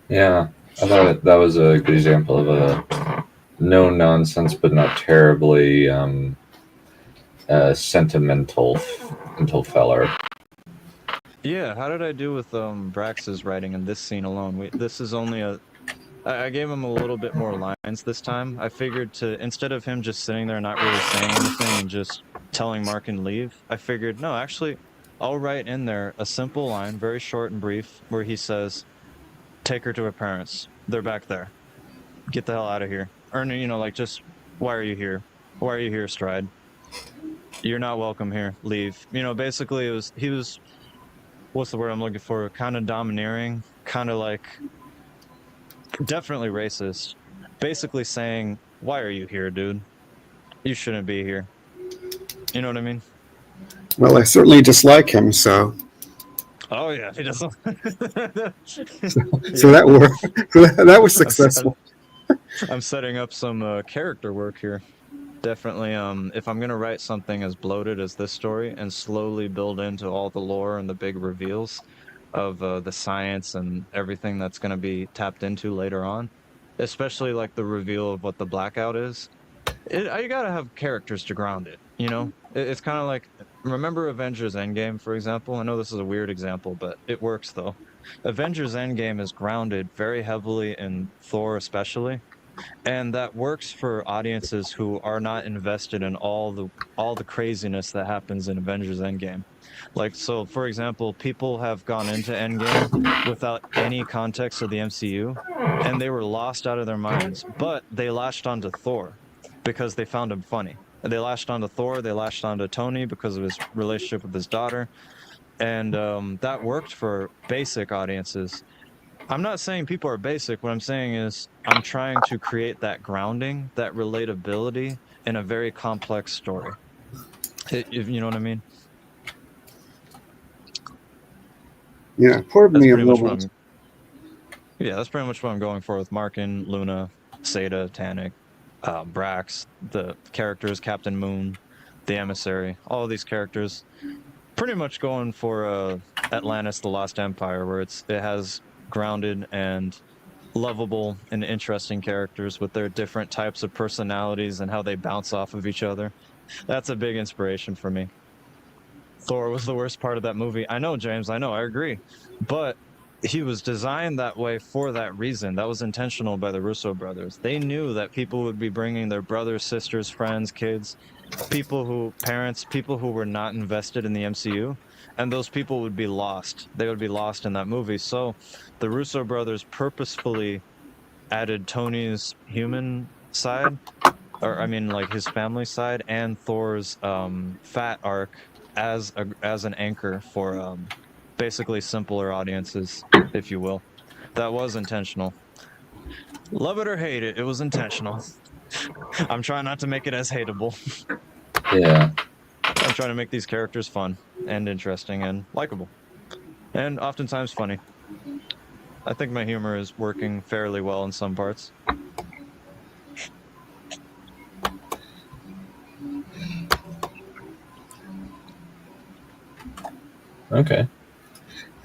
Yeah, I thought that was a good example of a no nonsense, but not terribly sentimental feller. Yeah, how did I do with Brax's writing in this scene alone? This is only I gave him a little bit more lines this time. I figured instead of him just sitting there not really saying anything and just telling Markin leave, I figured, no, actually, I'll write in there a simple line, very short and brief, where he says, take her to her parents. They're back there. Get the hell out of here. Or, like just, why are you here? Why are you here, Stride? You're not welcome here. Leave. Basically he was, what's the word I'm looking for? Kind of domineering, kind of like, definitely racist. Basically saying, why are you here, dude? You shouldn't be here. You know what I mean? Well, I certainly dislike him, so. Oh yeah, he doesn't. So that worked. That was successful. I'm setting up some character work here. Definitely. If I'm gonna write something as bloated as this story and slowly build into all the lore and the big reveals of the science and everything that's gonna be tapped into later on, especially like the reveal of what the blackout is, you gotta have characters to ground it. It's kind of like, remember Avengers Endgame, for example? I know this is a weird example, but it works though. Avengers Endgame is grounded very heavily in Thor, especially. And that works for audiences who are not invested in all the craziness that happens in Avengers Endgame. Like, so for example, people have gone into Endgame without any context of the MCU, and they were lost out of their minds, but they latched onto Thor because they found him funny. They latched onto Thor, they latched onto Tony because of his relationship with his daughter, and that worked for basic audiences. I'm not saying people are basic. What I'm saying is I'm trying to create that grounding, that relatability in a very complex story. If you know what I mean? Yeah, pardon me a moment. Yeah, that's pretty much what I'm going for with Markin, Luna, Seda, Tannic, Brax, the characters, Captain Moon, the Emissary, all of these characters. Pretty much going for Atlantis, the Lost Empire, where it has grounded and lovable and interesting characters with their different types of personalities and how they bounce off of each other. That's a big inspiration for me. Thor was the worst part of that movie. I know, James, I know, I agree. But he was designed that way for that reason. That was intentional by the Russo brothers. They knew that people would be bringing their brothers, sisters, friends, kids, parents, people who were not invested in the MCU, and those people would be lost. They would be lost in that movie. So the Russo brothers purposefully added Tony's human side, or I mean like his family side, and Thor's fat arc as an anchor for basically simpler audiences, if you will. That was intentional. Love it or hate it, it was intentional. I'm trying not to make it as hateable. Yeah. I'm trying to make these characters fun and interesting and likable. And oftentimes funny. I think my humor is working fairly well in some parts. Okay.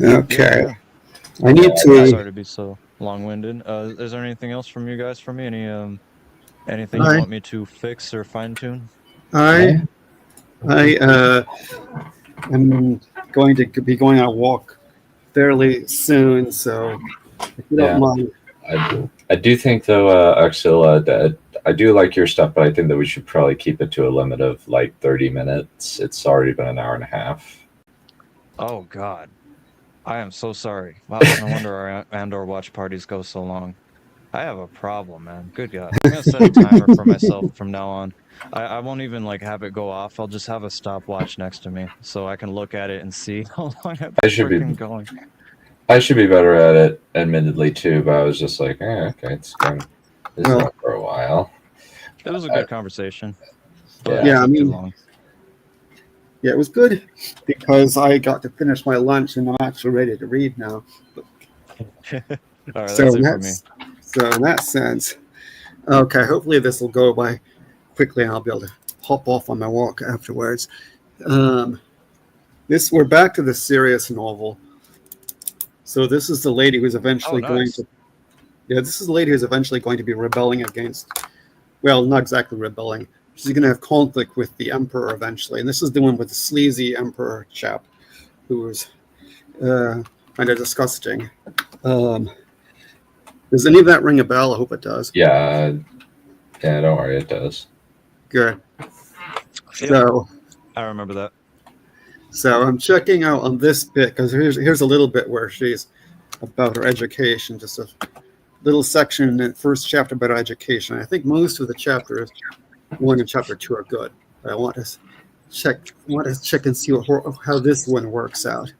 Okay. Yeah. I need to. Sorry to be so long-winded. Is there anything else from you guys for me? Anything you want me to fix or fine-tune? I am going to be going on a walk fairly soon, so if you don't mind. I do think though, Axel, that I do like your stuff, but I think that we should probably keep it to a limit of like 30 minutes. It's already been an hour and a half. Oh God. I am so sorry. Wow, no wonder our Andor watch parties go so long. I have a problem, man. Good God. I'm gonna set a timer for myself from now on. I won't even like have it go off. I'll just have a stopwatch next to me so I can look at it and see how long I've I been should be freaking going. I should be better at it, admittedly too. But I was just like, okay, it's going. This is Well, on for a while. It was a good conversation, but Yeah. it yeah, I took too mean, long. yeah, it was good because I got to finish my lunch and I'm actually ready to read now. All right, So that's it for me. in that sense, okay. Hopefully this will go by quickly and I'll be able to hop off on my walk afterwards. We're back to the serious novel. So this is the lady who's Oh, eventually going nice. to. Yeah, this is the lady who's eventually going to be rebelling against. Well, not exactly rebelling. She's going to have conflict with the emperor eventually, and this is the one with the sleazy emperor chap, who was kind of disgusting. Um, does any of that ring a bell? I hope it does. Yeah, don't worry, it does. Good. Yep. So, I remember that. so I'm checking out on this bit because here's a little bit where she's about her education, just a little section in the first chapter about education. I think most of the chapters 1 and chapter 2 are good. But I want to check and see how this one works out.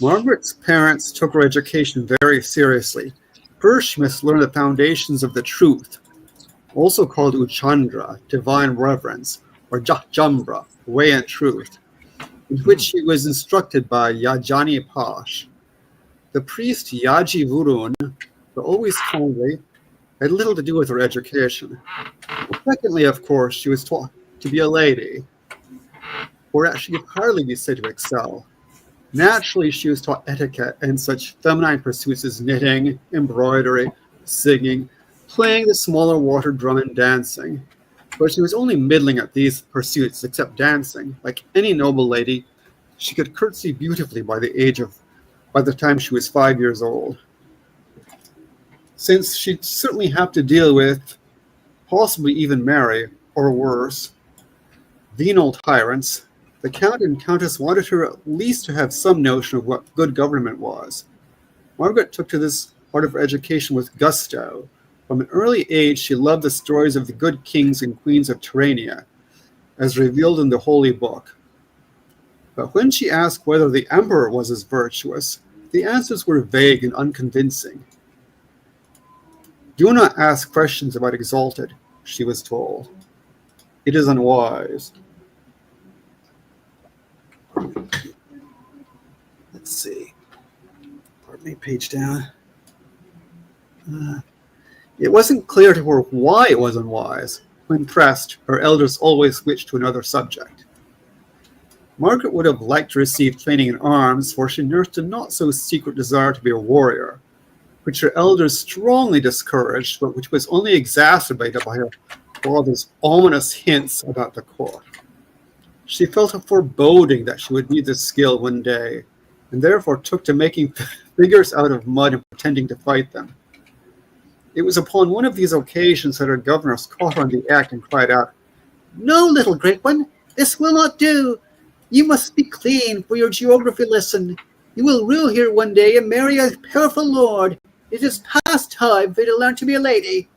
Margaret's parents took her education very seriously. First, she must learn the foundations of the truth, also called Uchandra, divine reverence, or Jambra, way and truth, in which she was instructed by Yajani Pash. The priest Yaji Vurun, though always kindly, had little to do with her education. Secondly, of course, she was taught to be a lady, or she could hardly be said to excel. Naturally, she was taught etiquette and such feminine pursuits as knitting, embroidery, singing, playing the smaller water drum, and dancing. But she was only middling at these pursuits, except dancing. Like any noble lady, she could curtsy beautifully by the time she was 5 years old. Since she'd certainly have to deal with, possibly even marry, or worse, venal tyrants, the Count and Countess wanted her at least to have some notion of what good government was. Margaret took to this part of her education with gusto. From an early age, she loved the stories of the good kings and queens of Tyrrhenia, as revealed in the Holy Book. But when she asked whether the emperor was as virtuous, the answers were vague and unconvincing. Do not ask questions about Exalted, she was told. It is unwise. Let's see. Pardon me, page down. It wasn't clear to her why it was unwise. When pressed, her elders always switched to another subject. Margaret would have liked to receive training in arms, for she nursed a not-so-secret desire to be a warrior, which her elders strongly discouraged, but which was only exacerbated by her father's ominous hints about the court. She felt a foreboding that she would need this skill one day, and therefore took to making figures out of mud and pretending to fight them. It was upon one of these occasions that her governess caught her in the act and cried out, "No, little great one, this will not do. You must be clean for your geography lesson. You will rule here one day and marry a powerful lord. It is past time for you to learn to be a lady."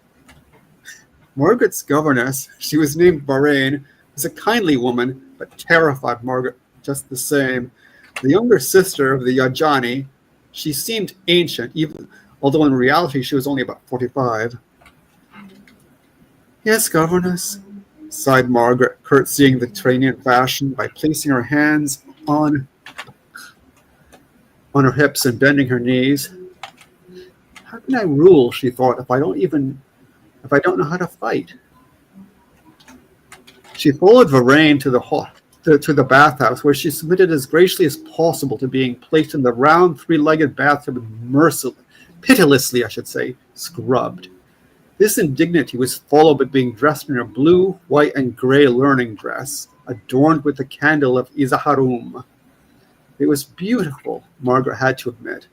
Margaret's governess, she was named Bahrain, was a kindly woman, but terrified Margaret just the same. The younger sister of the Yajani, she seemed ancient, although in reality she was only about 45. "Yes, governess," sighed Margaret, curtsying the Tyrrhenian fashion by placing her hands on her hips and bending her knees. "How can I rule," she thought, if I don't know how to fight?" She followed Varane to the bathhouse, where she submitted as graciously as possible to being placed in the round three-legged bathtub and pitilessly, scrubbed. This indignity was followed by being dressed in a blue, white, and gray learning dress, adorned with the candle of Izaharum. It was beautiful, Margaret had to admit.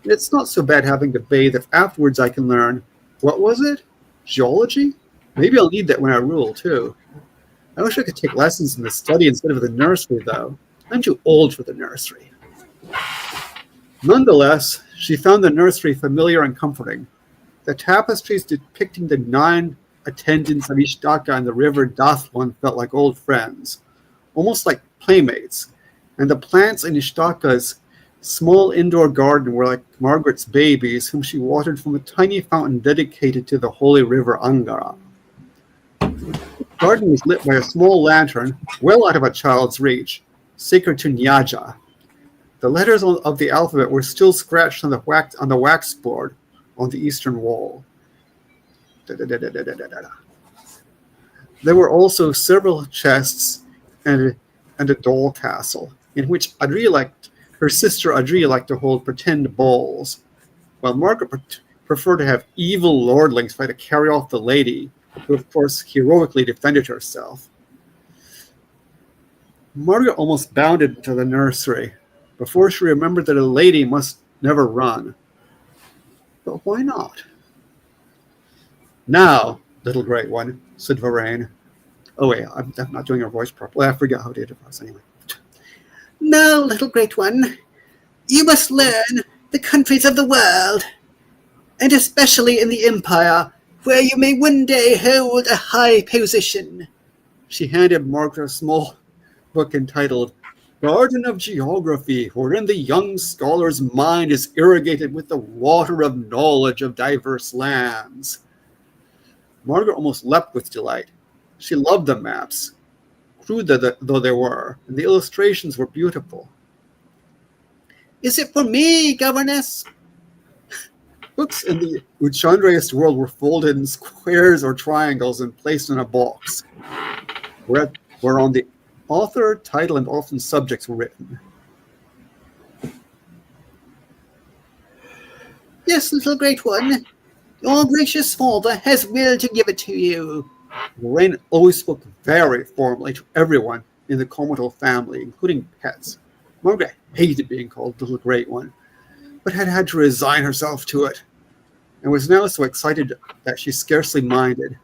It's not so bad having to bathe if afterwards I can learn, what was it? Geology? Maybe I'll need that when I rule, too. I wish I could take lessons in the study instead of the nursery, though. I'm too old for the nursery. Nonetheless, she found the nursery familiar and comforting. The tapestries depicting the 9 attendants of Ishtaka and the river Dathlon felt like old friends, almost like playmates, and the plants in Ishtaka's small indoor garden were like Margaret's babies, whom she watered from a tiny fountain dedicated to the holy river Angara. The garden was lit by a small lantern, well out of a child's reach, sacred to Nyaja. The letters of the alphabet were still scratched on the wax board on the eastern wall. There were also several chests and a doll castle, in which her sister Adria liked to hold pretend balls, while Margaret preferred to have evil lordlings try to carry off the lady, who of course heroically defended herself. Margaret almost bounded into the nursery before she remembered that a lady must never run. But why not? Now, little great one, said Varane. Oh wait, I'm not doing her voice properly. I forgot how to do it anyway. Now, little great one, you must learn the countries of the world, and especially in the Empire, where you may one day hold a high position. She handed Margaret a small book entitled Garden of Geography, wherein the young scholar's mind is irrigated with the water of knowledge of diverse lands. Margaret almost leapt with delight. She loved the maps, crude though they were, and the illustrations were beautiful. Is it for me, governess? Books in the Uchandreist world were folded in squares or triangles and placed in a box, whereon the author, title, and often subjects were written. Yes, little great one. Your gracious father has will to give it to you. Lorraine always spoke very formally to everyone in the Comatal family, including pets. Margaret hated being called Little Great One, but had to resign herself to it, and was now so excited that she scarcely minded.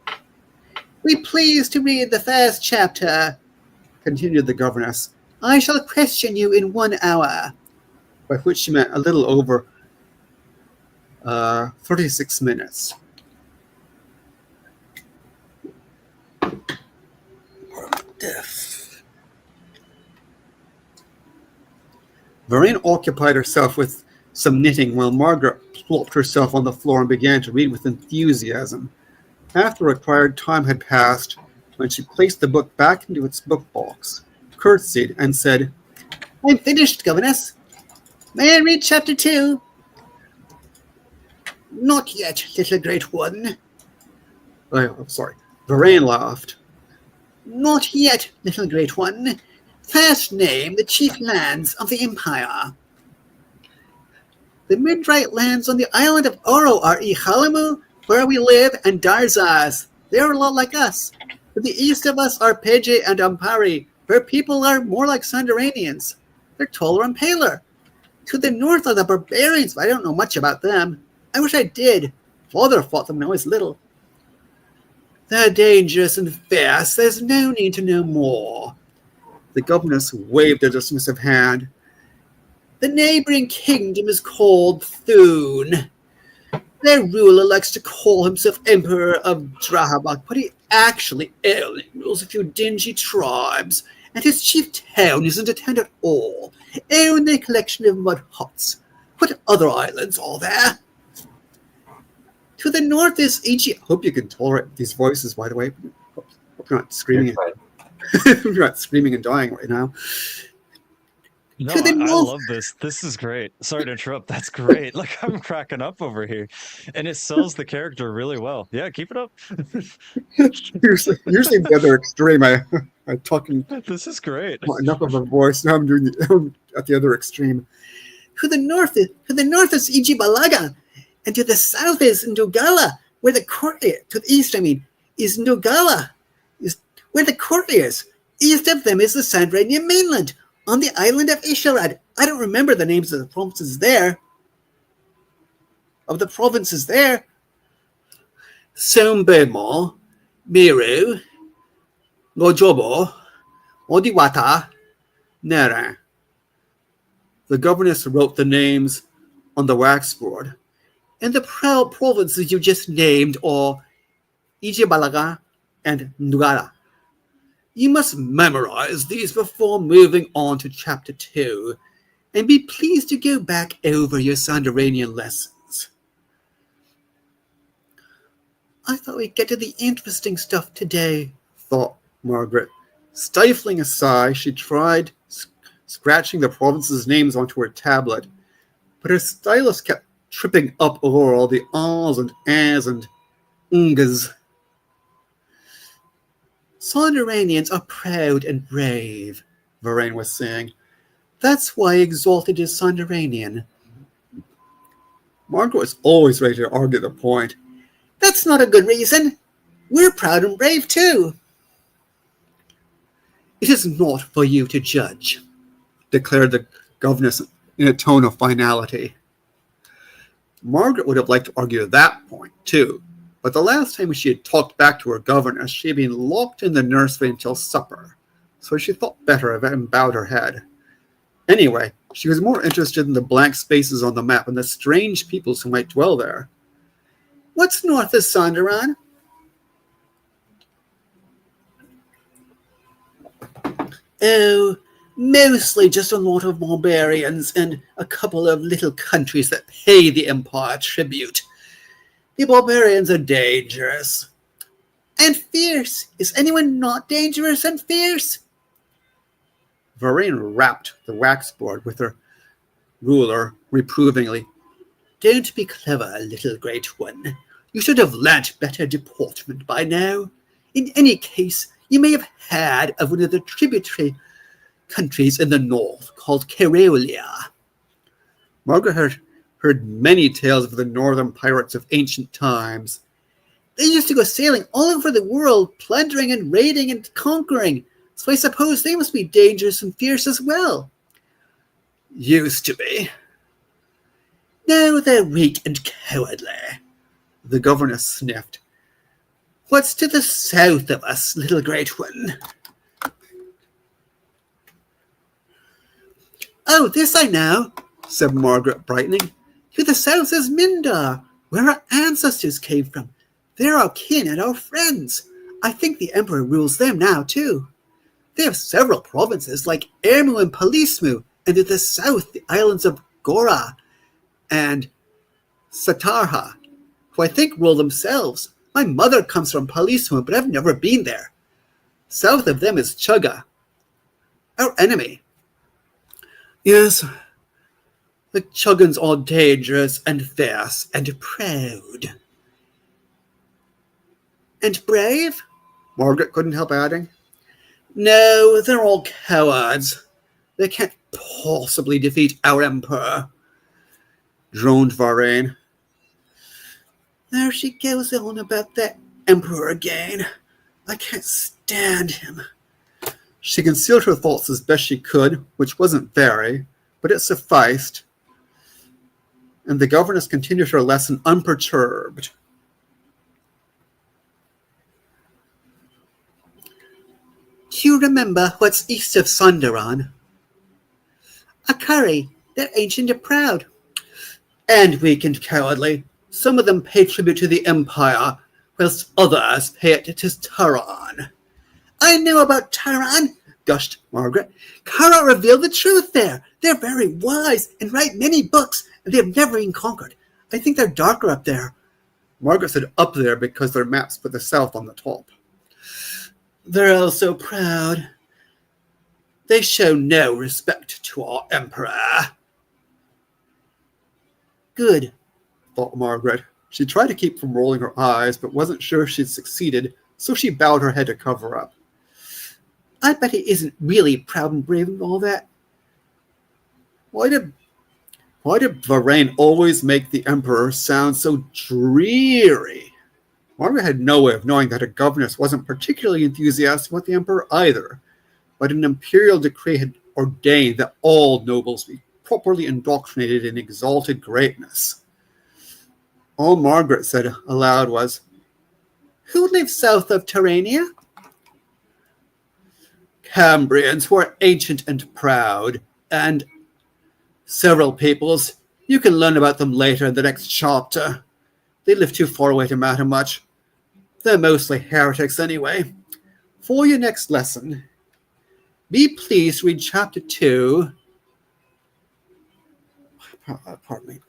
Be pleased to read the first chapter, continued the governess, I shall question you in 1 hour. by which she meant a little over 36 minutes. Varine occupied herself with some knitting while Margaret plopped herself on the floor and began to read with enthusiasm. After required time had passed, when she placed the book back into its book box, curtsied, and said, I'm finished, governess. May I read chapter 2? Not yet, little great one. I'm sorry. Varane laughed. Not yet, little great one. First name the chief lands of the Empire. The Midright lands on the island of Oro are Ichalamu, where we live, and Darzaz. They're a lot like us. To the east of us are Peje and Ampari, where people are more like Sandaranians. They're taller and paler. To the north are the barbarians, but I don't know much about them. I wish I did. Father fought them when I was little. They're dangerous and fierce. There's no need to know more. The governess waved a dismissive hand. The neighboring kingdom is called Thune. Their ruler likes to call himself Emperor of Drahabak, but he actually only rules a few dingy tribes, and his chief town isn't a town at all, only a collection of mud huts. What other islands are there? To the north is Egypt. Hope you can tolerate these voices, by the way. Hope you're not screaming. You're You're not screaming and dying right now. No, To the I north. love this. This is great. Sorry to interrupt. That's great. Like, I'm cracking up over here. And it sells the character really well. Yeah, keep it up. usually the other extreme. I'm talking This is great. enough of a voice. Now I'm at the other extreme. To the north is Ijibalaga, and to the south is Ndogala, where the courtier. To the east, is Ndogala, is where the courtiers. East of them is the Sandranian mainland, on the island of Isharad. I don't remember the names of the provinces there. Sombemo, Miru, Gojobo, Odiwata, Nera. The governess wrote the names on the waxboard. And the provinces you just named are Ijibalaga and Nugara. You must memorize these before moving on to Chapter 2, and be pleased to go back over your Sandaranian lessons. I thought we'd get to the interesting stuff today, thought Margaret. Stifling a sigh, she tried scratching the provinces' names onto her tablet, but her stylus kept tripping up over all the ahs and ahs and ngas. Sandaranians are proud and brave, Varane was saying. That's why Exalted is Sandaranian. Margaret was always ready to argue the point. That's not a good reason. We're proud and brave too. It is not for you to judge, declared the governess in a tone of finality. Margaret would have liked to argue that point too, but the last time she had talked back to her governess, she had been locked in the nursery until supper, so she thought better of it and bowed her head. Anyway, she was more interested in the blank spaces on the map and the strange peoples who might dwell there. What's north of Sandaran? Oh, mostly just a lot of barbarians and a couple of little countries that pay the Empire tribute. The barbarians are dangerous. And fierce. Is anyone not dangerous and fierce? Varane rapped the waxboard with her ruler reprovingly. Don't be clever, little great one. You should have learnt better deportment by now. In any case, you may have heard of one of the tributary countries in the north called Carolia. Margaret had heard many tales of the northern pirates of ancient times. They used to go sailing all over the world, plundering and raiding and conquering, so I suppose they must be dangerous and fierce as well. Used to be. Now they're weak and cowardly, the governess sniffed. What's to the south of us, little great one? Oh, this I know, said Margaret, brightening. To the south is Mindar, where our ancestors came from. They're our kin and our friends. I think the Emperor rules them now, too. They have several provinces, like Ermu and Palismu, and to the south, the islands of Gora and Satarha, who I think rule themselves. My mother comes from Palismu, but I've never been there. South of them is Chugga, our enemy. Yes, the Chuggans are dangerous and fierce and proud. And brave? Margaret couldn't help adding. No, they're all cowards. They can't possibly defeat our Emperor, droned Varane. There she goes on about that Emperor again. I can't stand him. She concealed her thoughts as best she could, which wasn't very, but it sufficed, and the governess continued her lesson unperturbed. Do you remember what's east of Sundaran? Akari, they're ancient and proud. And weak and cowardly. Some of them pay tribute to the Empire, whilst others pay it to Taran. I know about Taran, gushed Margaret. Kara revealed the truth there. They're very wise and write many books, and they have never been conquered. I think they're darker up there. Margaret said up there because their maps put the south on the top. They're all so proud. They show no respect to our Emperor. Good, thought Margaret. She tried to keep from rolling her eyes, but wasn't sure she'd succeeded, so she bowed her head to cover up. I bet he isn't really proud and brave and all that. Why did Varane always make the Emperor sound so dreary? Margaret had no way of knowing that her governess wasn't particularly enthusiastic about the Emperor either, but an imperial decree had ordained that all nobles be properly indoctrinated in exalted greatness. All Margaret said aloud was, Who lives south of Terrania? Cambrians, who are ancient and proud, and Several peoples. You can learn about them later in the next chapter. They live too far away to matter much. They're mostly heretics anyway. For your next lesson, be pleased to read chapter 2. Pardon me.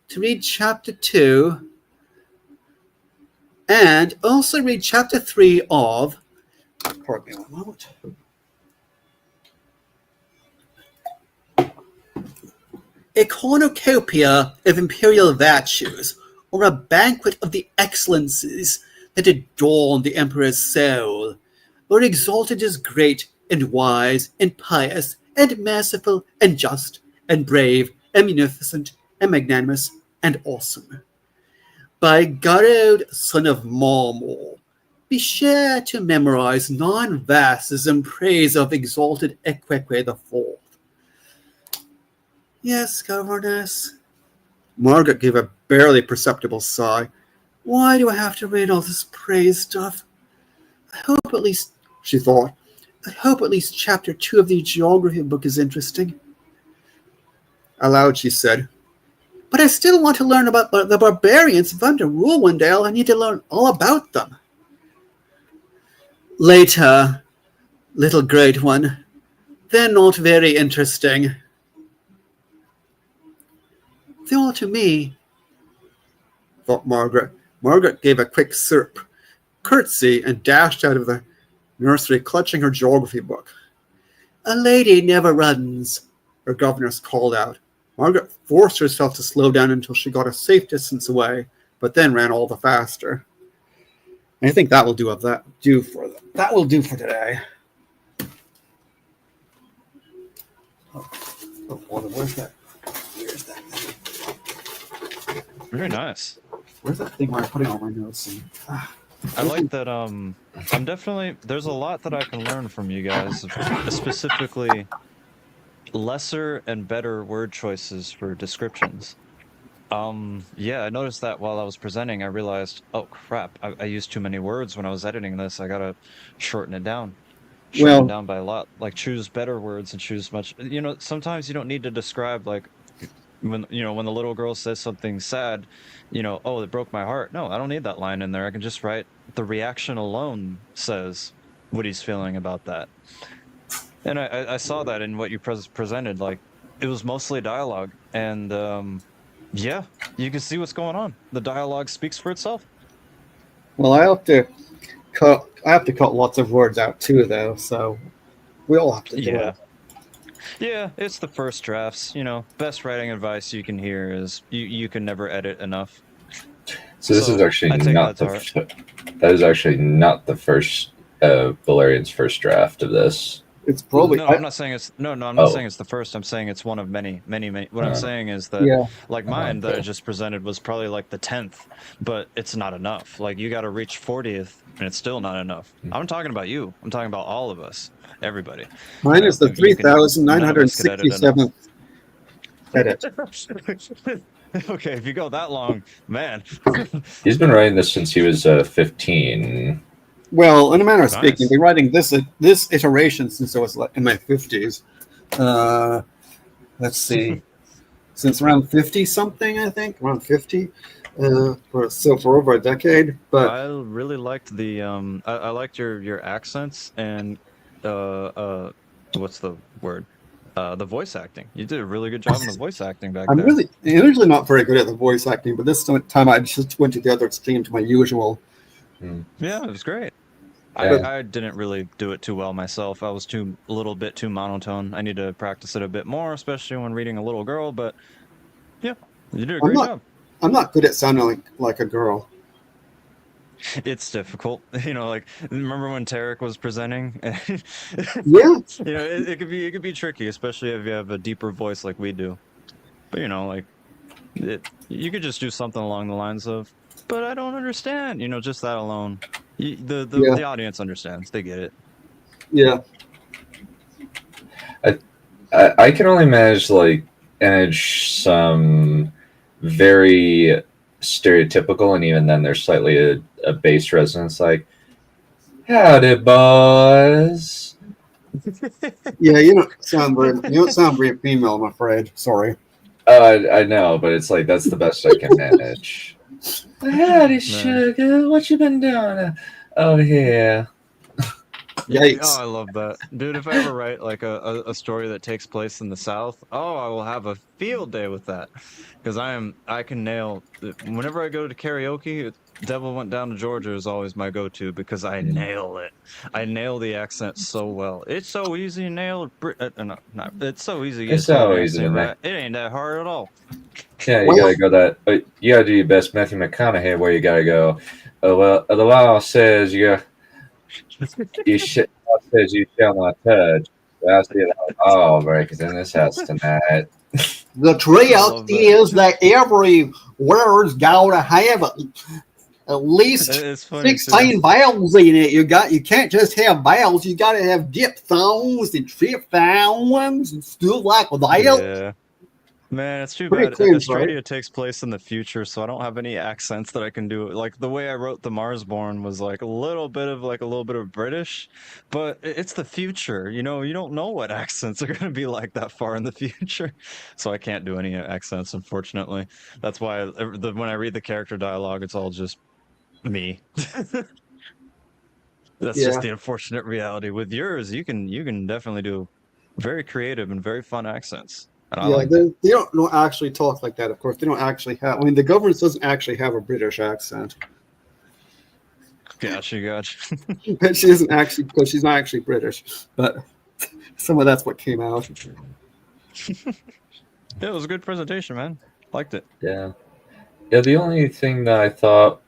To read chapter 2 and also read chapter 3 of. Pardon me one moment. A cornucopia of imperial virtues, or a banquet of the excellencies that adorn the emperor's soul, or exalted as great and wise and pious and merciful and just and brave and munificent and magnanimous and awesome. By Garrod, son of Marmor, be sure to memorize 9 verses in praise of exalted Equeque the Fourth. Yes, governess. Margaret gave a barely perceptible sigh. Why do I have to read all this praise stuff? I hope at least, she thought, I hope at least chapter 2 of the geography book is interesting. Aloud she said, but I still want to learn about the barbarians. If I'm to rule one day, I need to learn all about them. Later, little great one. They're not very interesting. They are to me, thought Margaret. Margaret gave a quick curtsy, and dashed out of the nursery, clutching her geography book. A lady never runs, her governess called out. Margaret forced herself to slow down until she got a safe distance away, but then ran all the faster. I think that will do for today. Where's that? Where's that thing? Very nice. Where's that thing where I'm putting all my notes in? I like that. I'm definitely. There's a lot that I can learn from you guys, specifically lesser and better word choices for descriptions. Yeah, I noticed that while I was presenting. I realized, oh crap, I used too many words when I was editing this. I gotta shorten it down. Shorten it down by a lot. Like, choose better words and choose much. Sometimes you don't need to describe, like, when the little girl says something sad, oh, it broke my heart. No, I don't need that line in there. I can just write the reaction alone says what he's feeling about that. And I saw that in what you presented. Like, it was mostly dialogue, and yeah, you can see what's going on. The dialogue speaks for itself. Well, I have to cut lots of words out too, though. So we all have to do it. Yeah, it's the first drafts. Best writing advice you can hear is you can never edit enough. So this is actually not that is actually not the first Valerian's first draft of this. It's probably. No, I'm not saying it's I'm not saying it's the first. I'm saying it's one of many. What I'm saying is that, like, mine that I just presented was probably like the 10th, but it's not enough. Like, you got to reach 40th, and it's still not enough. I'm talking about you. I'm talking about all of us, everybody. Mine is the 3,967th edit. Okay, if you go that long, man. He's been writing this since he was 15. Well, in a manner of speaking, been writing this iteration since I was in my 50s. Let's see, since around 50 something, I think, around 50. For over a decade. But I really liked the I liked your accents and what's the word? The voice acting. You did a really good job on the voice acting back then. I'm usually not very good at the voice acting, but this time I just went to the other extreme to my usual. Yeah, it was great. Yeah. I didn't really do it too well myself. I was a little bit too monotone. I need to practice it a bit more, especially when reading a little girl. But yeah, you did a great job. I'm not good at sounding like a girl. It's difficult, like, remember when Tarek was presenting? Yeah. It could be tricky, especially if you have a deeper voice like we do. But you could just do something along the lines of, but I don't understand, just that alone. The audience understands, they get it. Yeah. I can only manage some very stereotypical, and even then there's slightly a bass resonance, like, howdy boys, Yeah, you don't sound very female, I'm afraid. Sorry. I know, but it's like that's the best I can manage. Howdy, Man. sugar. What you been doing? Oh yeah. Yikes. Oh, I love that. Dude, if I ever write like a story that takes place in the South, oh, I will have a field day with that. Because I can nail whenever I go to karaoke, Devil Went Down to Georgia is always my go-to because I nail it. I nail the accent so well. It's so easy to nail it's so easy to get a It's Southern so easy to accent make. right. It ain't that hard at all. Yeah, you Well, gotta go that. But you gotta do your best, Matthew McConaughey. Where you gotta go. Well, the law says you says you shall not touch. I see the law breakers in this house tonight. the I trick love that. is that every word's got to have at least It's funny too. 16 vowels in it. You can't just have vowels. You got to have diphthongs and triphthongs and stuff like that. Yeah. Man, it's too Pretty bad. cringe, right? Australia takes place in the future, so I don't have any accents that I can do. Like the way I wrote the Marsborn was like a little bit of British, but it's the future. You know, you don't know what accents are going to be like that far in the future. So I can't do any accents, unfortunately. That's why when I read the character dialogue, it's all just me. That's Yeah. just the unfortunate reality. With yours, you can definitely do very creative and very fun accents. And I Yeah, like that. they don't actually talk like that. Of course, they don't actually have. I mean, the government doesn't actually have a British accent. Gotcha. But she isn't actually because she's not actually British. But some of that's what came out. Yeah, it was a good presentation, man. Liked it. Yeah. Yeah. The only thing that I thought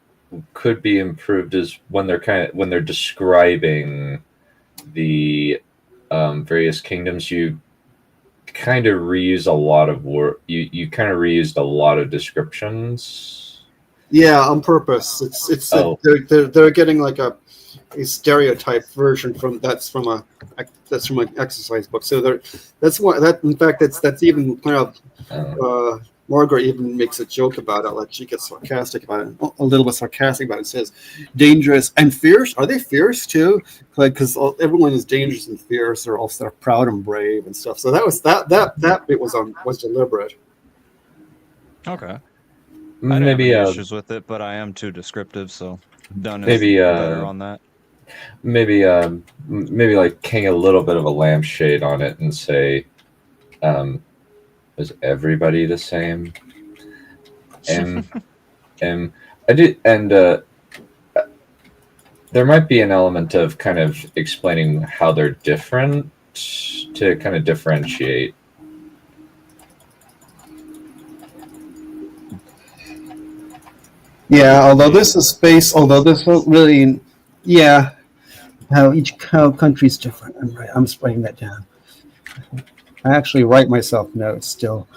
could be improved is when they're describing the various kingdoms. You kind of reuse a lot of word. You kind of reused a lot of descriptions. Yeah, on purpose. Oh. They're getting like a stereotype version that's from an exercise book. So that's why that in fact that's even kind of Margaret even makes a joke about it, like she gets sarcastic about it, a little bit sarcastic about it. Says dangerous and fierce. Are they fierce too? Because everyone is dangerous and fierce. They're also proud and brave and stuff. So that bit was deliberate. Okay. I didn't have any issues with it, but I am too descriptive, so done is better on that. Maybe like hang a little bit of a lampshade on it and say, is everybody the same? And I did, and there might be an element of kind of explaining how they're different to kind of differentiate. Yeah, although this won't really, yeah, how country's different. I'm writing that down. I actually write myself notes still.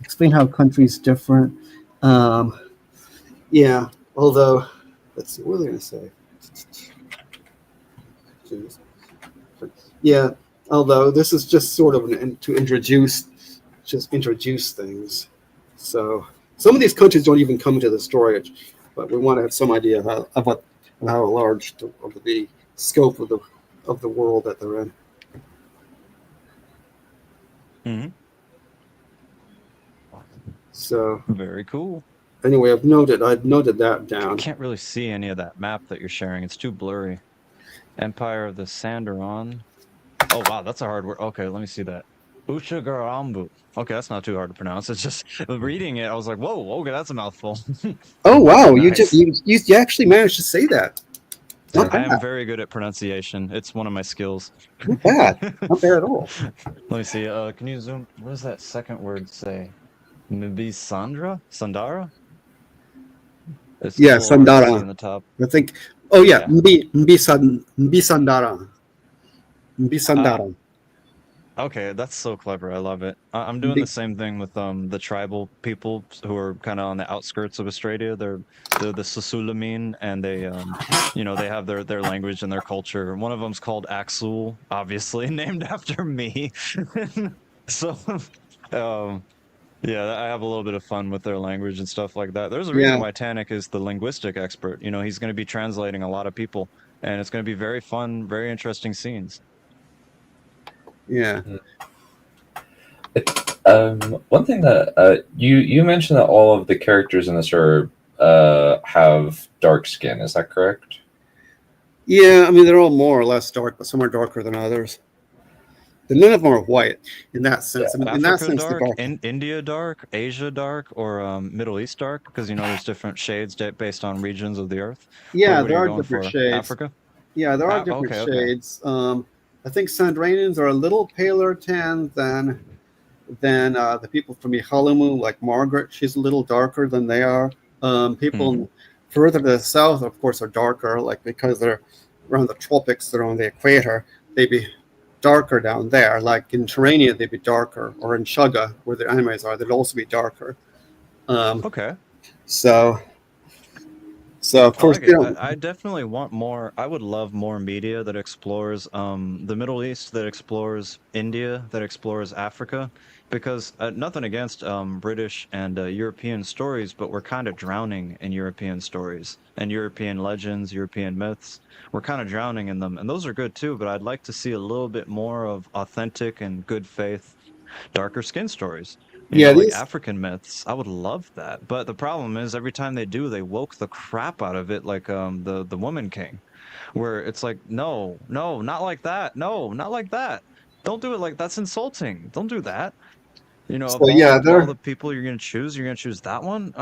Explain how country's different. Yeah, although, let's see, what are they going to say? Yeah, although this is just sort of to introduce things. So some of these countries don't even come into the story, but we want to have some idea of how large of the scope of the world that they're in. Mm-hmm. So very cool. Anyway, I've noted that down. I can't really see any of that map that you're sharing. It's too blurry. Empire of the Sandaron. Oh wow, that's a hard word. Okay, let me see that. Uchagarambu. Okay, that's not too hard to pronounce. It's just reading it. I was like, whoa, okay, that's a mouthful. Oh wow, Nice. you actually managed to say that. I am very good at pronunciation. It's one of my skills. Not bad. Not bad at all. Let me see. Can you zoom? What does that second word say? Maybe Sandra? Sandara? It's Yeah, Sandara. in the top. I think. Oh yeah, Mbisandara. Mbisandara. Okay, that's so clever. I love it. I'm doing the same thing with the tribal people who are kind of on the outskirts of Australia. They're the Susulamine, and they they have their language and their culture. One of them's called Axul, obviously named after me. So, yeah, I have a little bit of fun with their language and stuff like that. There's a reason why Tanik is the linguistic expert. You know, he's going to be translating a lot of people, and it's going to be very fun, very interesting scenes. Yeah. One thing that you mentioned that all of the characters in this are have dark skin. Is that correct? Yeah, I mean, they're all more or less dark, but some are darker than others. None of them are white in that sense. I mean, in that Africa sense, the dark, dark. India dark, Asia dark, or Middle East dark? Because there's different shades based on regions of the earth. Yeah, What are there you are going different for? shades. Africa? Yeah, there are different Okay, okay. shades. I think Sandranians are a little paler tan than the people from Ihalimu, like Margaret. She's a little darker than they are. People further to the south, of course, are darker, like because they're around the tropics, they're on the equator. They'd be darker down there. Like in Terrania, they'd be darker, or in Shuga, where the animes are, they'd also be darker. Um, Okay. so, so of I course, like they it. don't. I definitely want more. I would love more media that explores the Middle East, that explores India, that explores Africa, because nothing against British and European stories, but we're kind of drowning in European stories and European legends, European myths. We're kind of drowning in them, and those are good too. But I'd like to see a little bit more of authentic and good faith, darker skin stories. Yeah, Like these. African myths. I would love that. But the problem is every time they do, they woke the crap out of it, like the Woman King, where it's like, no, no, not like that. No, not like that. Don't do it like that's insulting. Don't do that. So Of yeah, all they're the people you're gonna choose that one?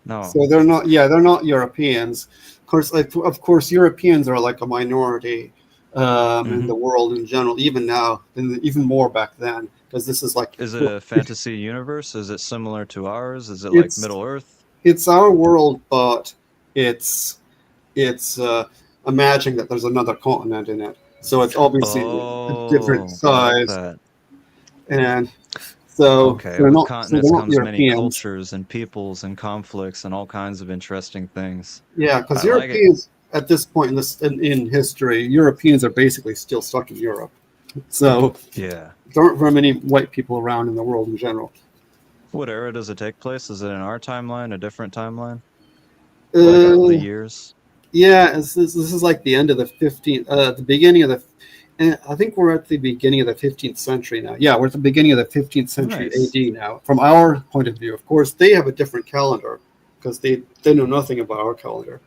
No. so they're not. Yeah, they're not Europeans. Of course, Europeans are like a minority in Hmm. the world in general. Even now, and even more back then, because this is like Is it a fantasy universe? Is it similar to ours? Is it like it's Middle Earth? it's our world, but it's it's imagining that there's another continent in it. So it's obviously a different Oh, I like size, that. and so Okay, they're with not. So they're continents not comes many Europeans. cultures and peoples and conflicts and all kinds of interesting things. Yeah, because I like it. Europeans at this point in history, Europeans are basically still stuck in Europe. So Yeah. there aren't very many white people around in the world in general. What era does it take place? Is it in our timeline, a different timeline? Like the Uh, years? yeah, this is like the end of the 15th, the beginning of the. And I think we're at the beginning of the 15th century now. Yeah, we're at the beginning of the 15th century Nice. AD now. From our point of view, of course, they have a different calendar because they know nothing about our calendar.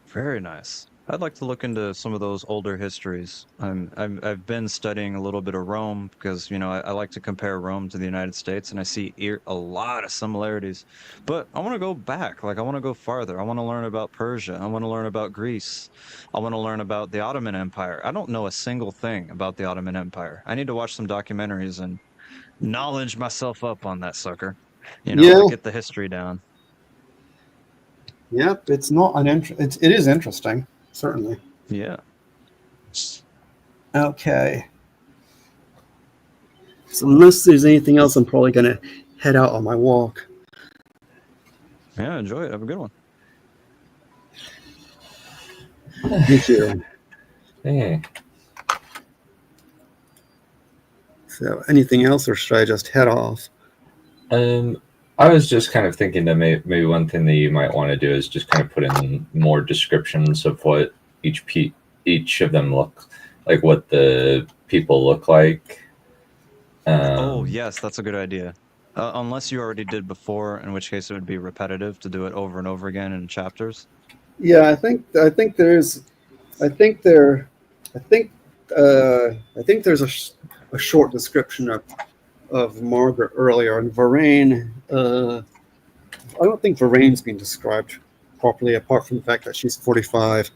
Very nice. I'd like to look into some of those older histories. I've been studying a little bit of Rome because, I like to compare Rome to the United States and I see a lot of similarities. But I want to go back. Like, I want to go farther. I want to learn about Persia. I want to learn about Greece. I want to learn about the Ottoman Empire. I don't know a single thing about the Ottoman Empire. I need to watch some documentaries and knowledge myself up on that sucker, Yeah, like get the history down. yep. It's not an it is interesting, certainly. Yeah. Okay. So unless there's anything else, I'm probably gonna head out on my walk. Yeah, enjoy it. Have a good one. You too. Hey. So anything else, or should I just head off? I was just kind of thinking that maybe one thing that you might want to do is just kind of put in more descriptions of what each of them look like, what the people look like. Oh, Um, yes, that's a good idea. Unless you already did before, in which case it would be repetitive to do it over and over again in chapters. Yeah, I think there's I think there I think I think there's a short description of Margaret earlier, and Varane. I don't think Varane's been described properly, apart from the fact that she's 45.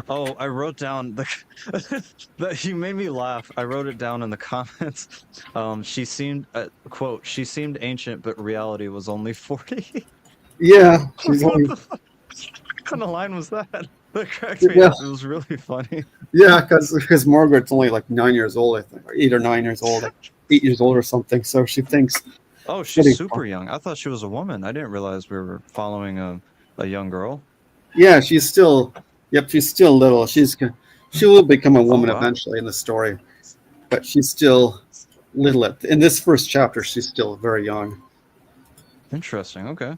Oh, I wrote down that you made me laugh. I wrote it down in the comments. She seemed, quote, she seemed ancient, but reality was only 40. Yeah, she's What only the fuck kind of line was that? That cracked me yeah up. It was really funny. yeah because Margaret's only like 9 years old, I think, or 8 or 9 years old, like 8 years old or something. So she thinks Oh, she's 45. super young. I thought she was a woman. I didn't realize we were following a young girl. Yeah, she's still. Yep, she's still little. She will become a Oh, woman wow. eventually in the story, but she's still little. In this first chapter, she's still very young. Interesting. Okay.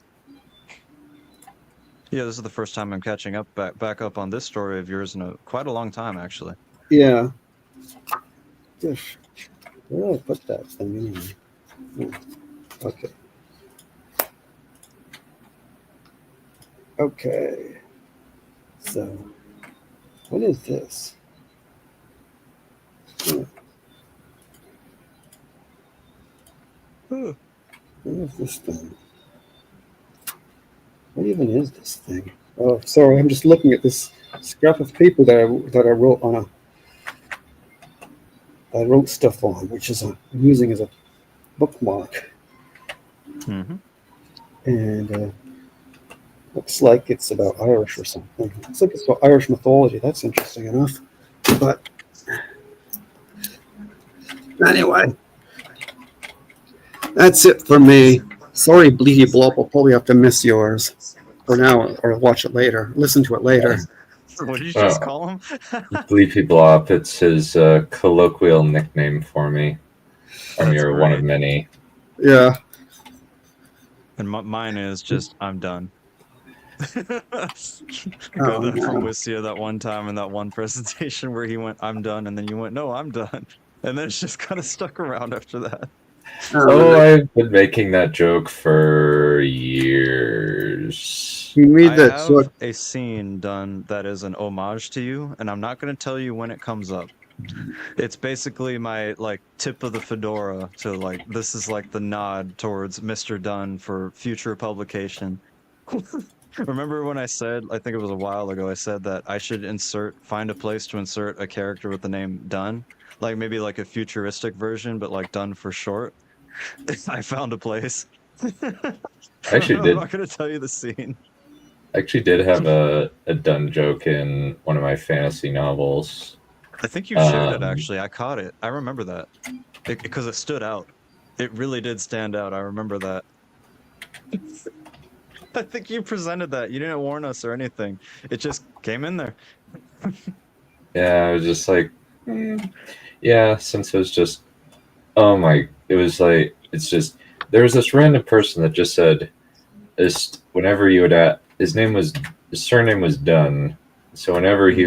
Yeah, this is the first time I'm catching back up on this story of yours in quite a long time, actually. Yeah. Dish. Where did I put that thing anyway? Oh, okay. Okay. So, what is this? What is this thing? What even is this thing? Oh, sorry, I'm just looking at this scrap of paper that I wrote on I wrote stuff on, which is I'm using as a bookmark, Mm-hmm. and looks like it's about Irish or something. Looks like it's about Irish mythology. That's interesting enough. But anyway, that's it for me. Sorry, Bleedy Blob. I'll probably have to miss yours for now, or watch it later. Listen to it later. What did you just call him? Bleepy Blop. It's his colloquial nickname for me. That's You're one of great. many. Yeah. And mine is just, I'm done. Got Oh, that from no. Wissia that one time in that one presentation where he went, I'm done, and then you went, no, I'm done. And then it's just kind of stuck around after that. Oh, I've been making that joke for years. He made I that have joke. a scene done that is an homage to you, and I'm not going to tell you when it comes up. It's basically my like tip of the fedora to like this is like the nod towards Mr. Dunn for future publication. Remember when I said, I think it was a while ago, I said that I should find a place to insert a character with the name Dunn, like maybe like a futuristic version, but like Dunn for short. I found a place. Actually I'm did not going to tell you the scene. actually did have a done joke in one of my fantasy novels. I think you shared it Um, actually. I caught it. I remember that because it stood out. It really did stand out. I remember that. I think you presented that. You didn't warn us or anything. It just came in there. yeah, I was just like, yeah, since it was just, oh my, it was like, it's just, there was this random person that just said, whenever you would his surname was Dunn. So whenever he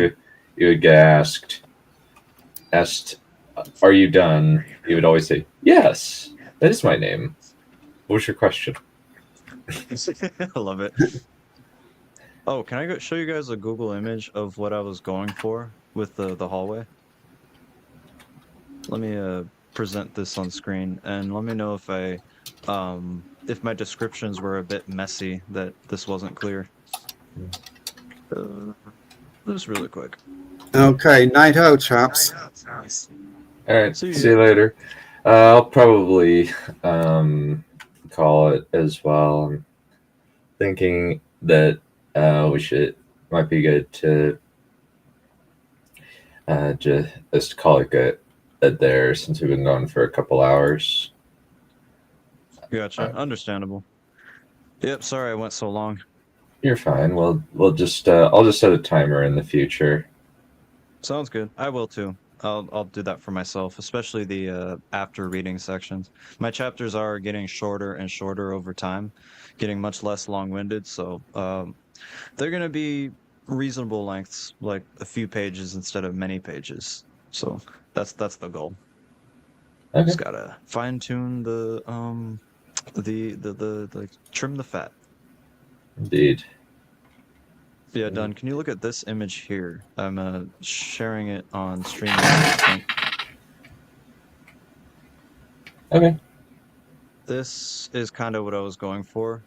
would get asked, are you done? He would always say, yes, that is my name. What was your question? I love it. Oh, can I show you guys a Google image of what I was going for with the hallway? Let me present this on screen and let me know if my descriptions were a bit messy, that this wasn't clear. Just really quick. Okay, night out, chaps. All right, See see ya. you later. I'll probably call it as well. I'm thinking that might be good to just call it good there since we've been going for a couple hours. Gotcha. Understandable. Yep, sorry I went so long. You're fine. We'll just I'll just set a timer in the future. Sounds good. I will too. I'll do that for myself, especially the after reading sections. My chapters are getting shorter and shorter over time, getting much less long-winded, so they're gonna be reasonable lengths, like a few pages instead of many pages. So that's the goal. Okay. Just gotta fine-tune the like trim the fat. Indeed. Yeah, Dunn, can you look at this image here? I'm sharing it on StreamYard, I think. Okay. This is kind of what I was going for.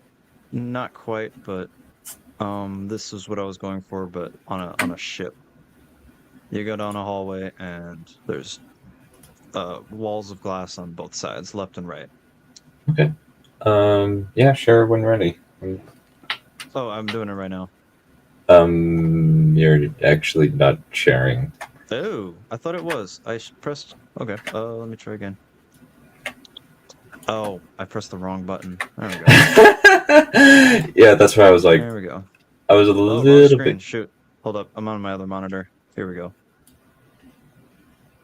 Not quite, but this is what I was going for, but on a ship. You go down a hallway and there's walls of glass on both sides, left and right. Okay. Yeah, sure, when ready. Oh, I'm doing it right now. You're actually not sharing. Oh, I thought it was. I pressed. Okay. Let me try again. Oh, I pressed the wrong button. There we go. Yeah, that's why I was like, There we go. I was a Oh, wrong little screen. bit. Shoot. Hold up. I'm on my other monitor. Here we go.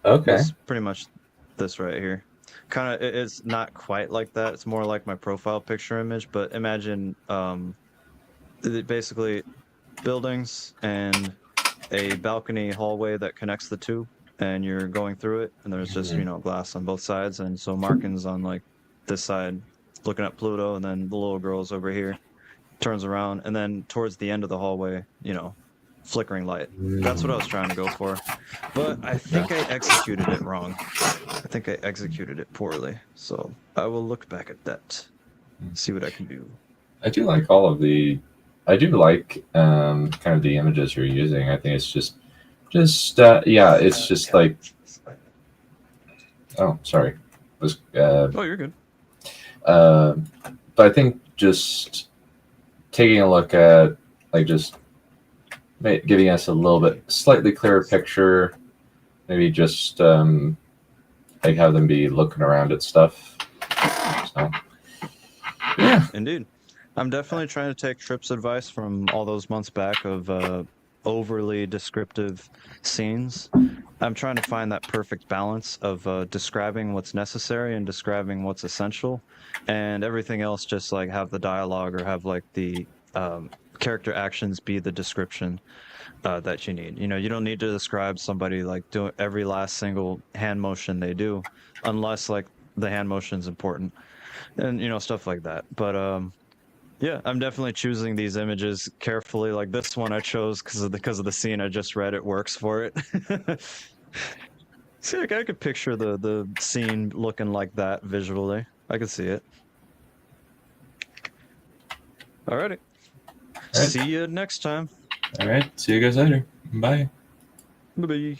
Okay. It's pretty much this right here. Kind of, it's not quite like that. It's more like my profile picture image, but imagine basically buildings and a balcony hallway that connects the two, and you're going through it, and there's just, glass on both sides, and so Markin's on like this side looking at Pluto, and then the little girl's over here, turns around, and then towards the end of the hallway, flickering light. That's what I was trying to go for, but I think I executed it wrong. I think I executed it poorly, so I will look back at that, see what I can do. I do like I do like kind of the images you're using. I think it's just it's just like, oh, sorry. Oh, you're good. But I think just taking a look at like just giving us a little bit slightly clearer picture, maybe just like have them be looking around at stuff. So yeah, indeed. I'm definitely trying to take Tripp's advice from all those months back of overly descriptive scenes. I'm trying to find that perfect balance of describing what's necessary and describing what's essential, and everything else just like have the dialogue or have like the character actions be the description that you need. You don't need to describe somebody like doing every last single hand motion they do, unless like the hand motion's important, and stuff like that. But yeah, I'm definitely choosing these images carefully. Like this one I chose because of the scene I just read. It works for it. See, like I could picture the scene looking like that visually. I could see it. Alrighty. Right. See you next time. All right. See you guys later. Bye. Bye-bye.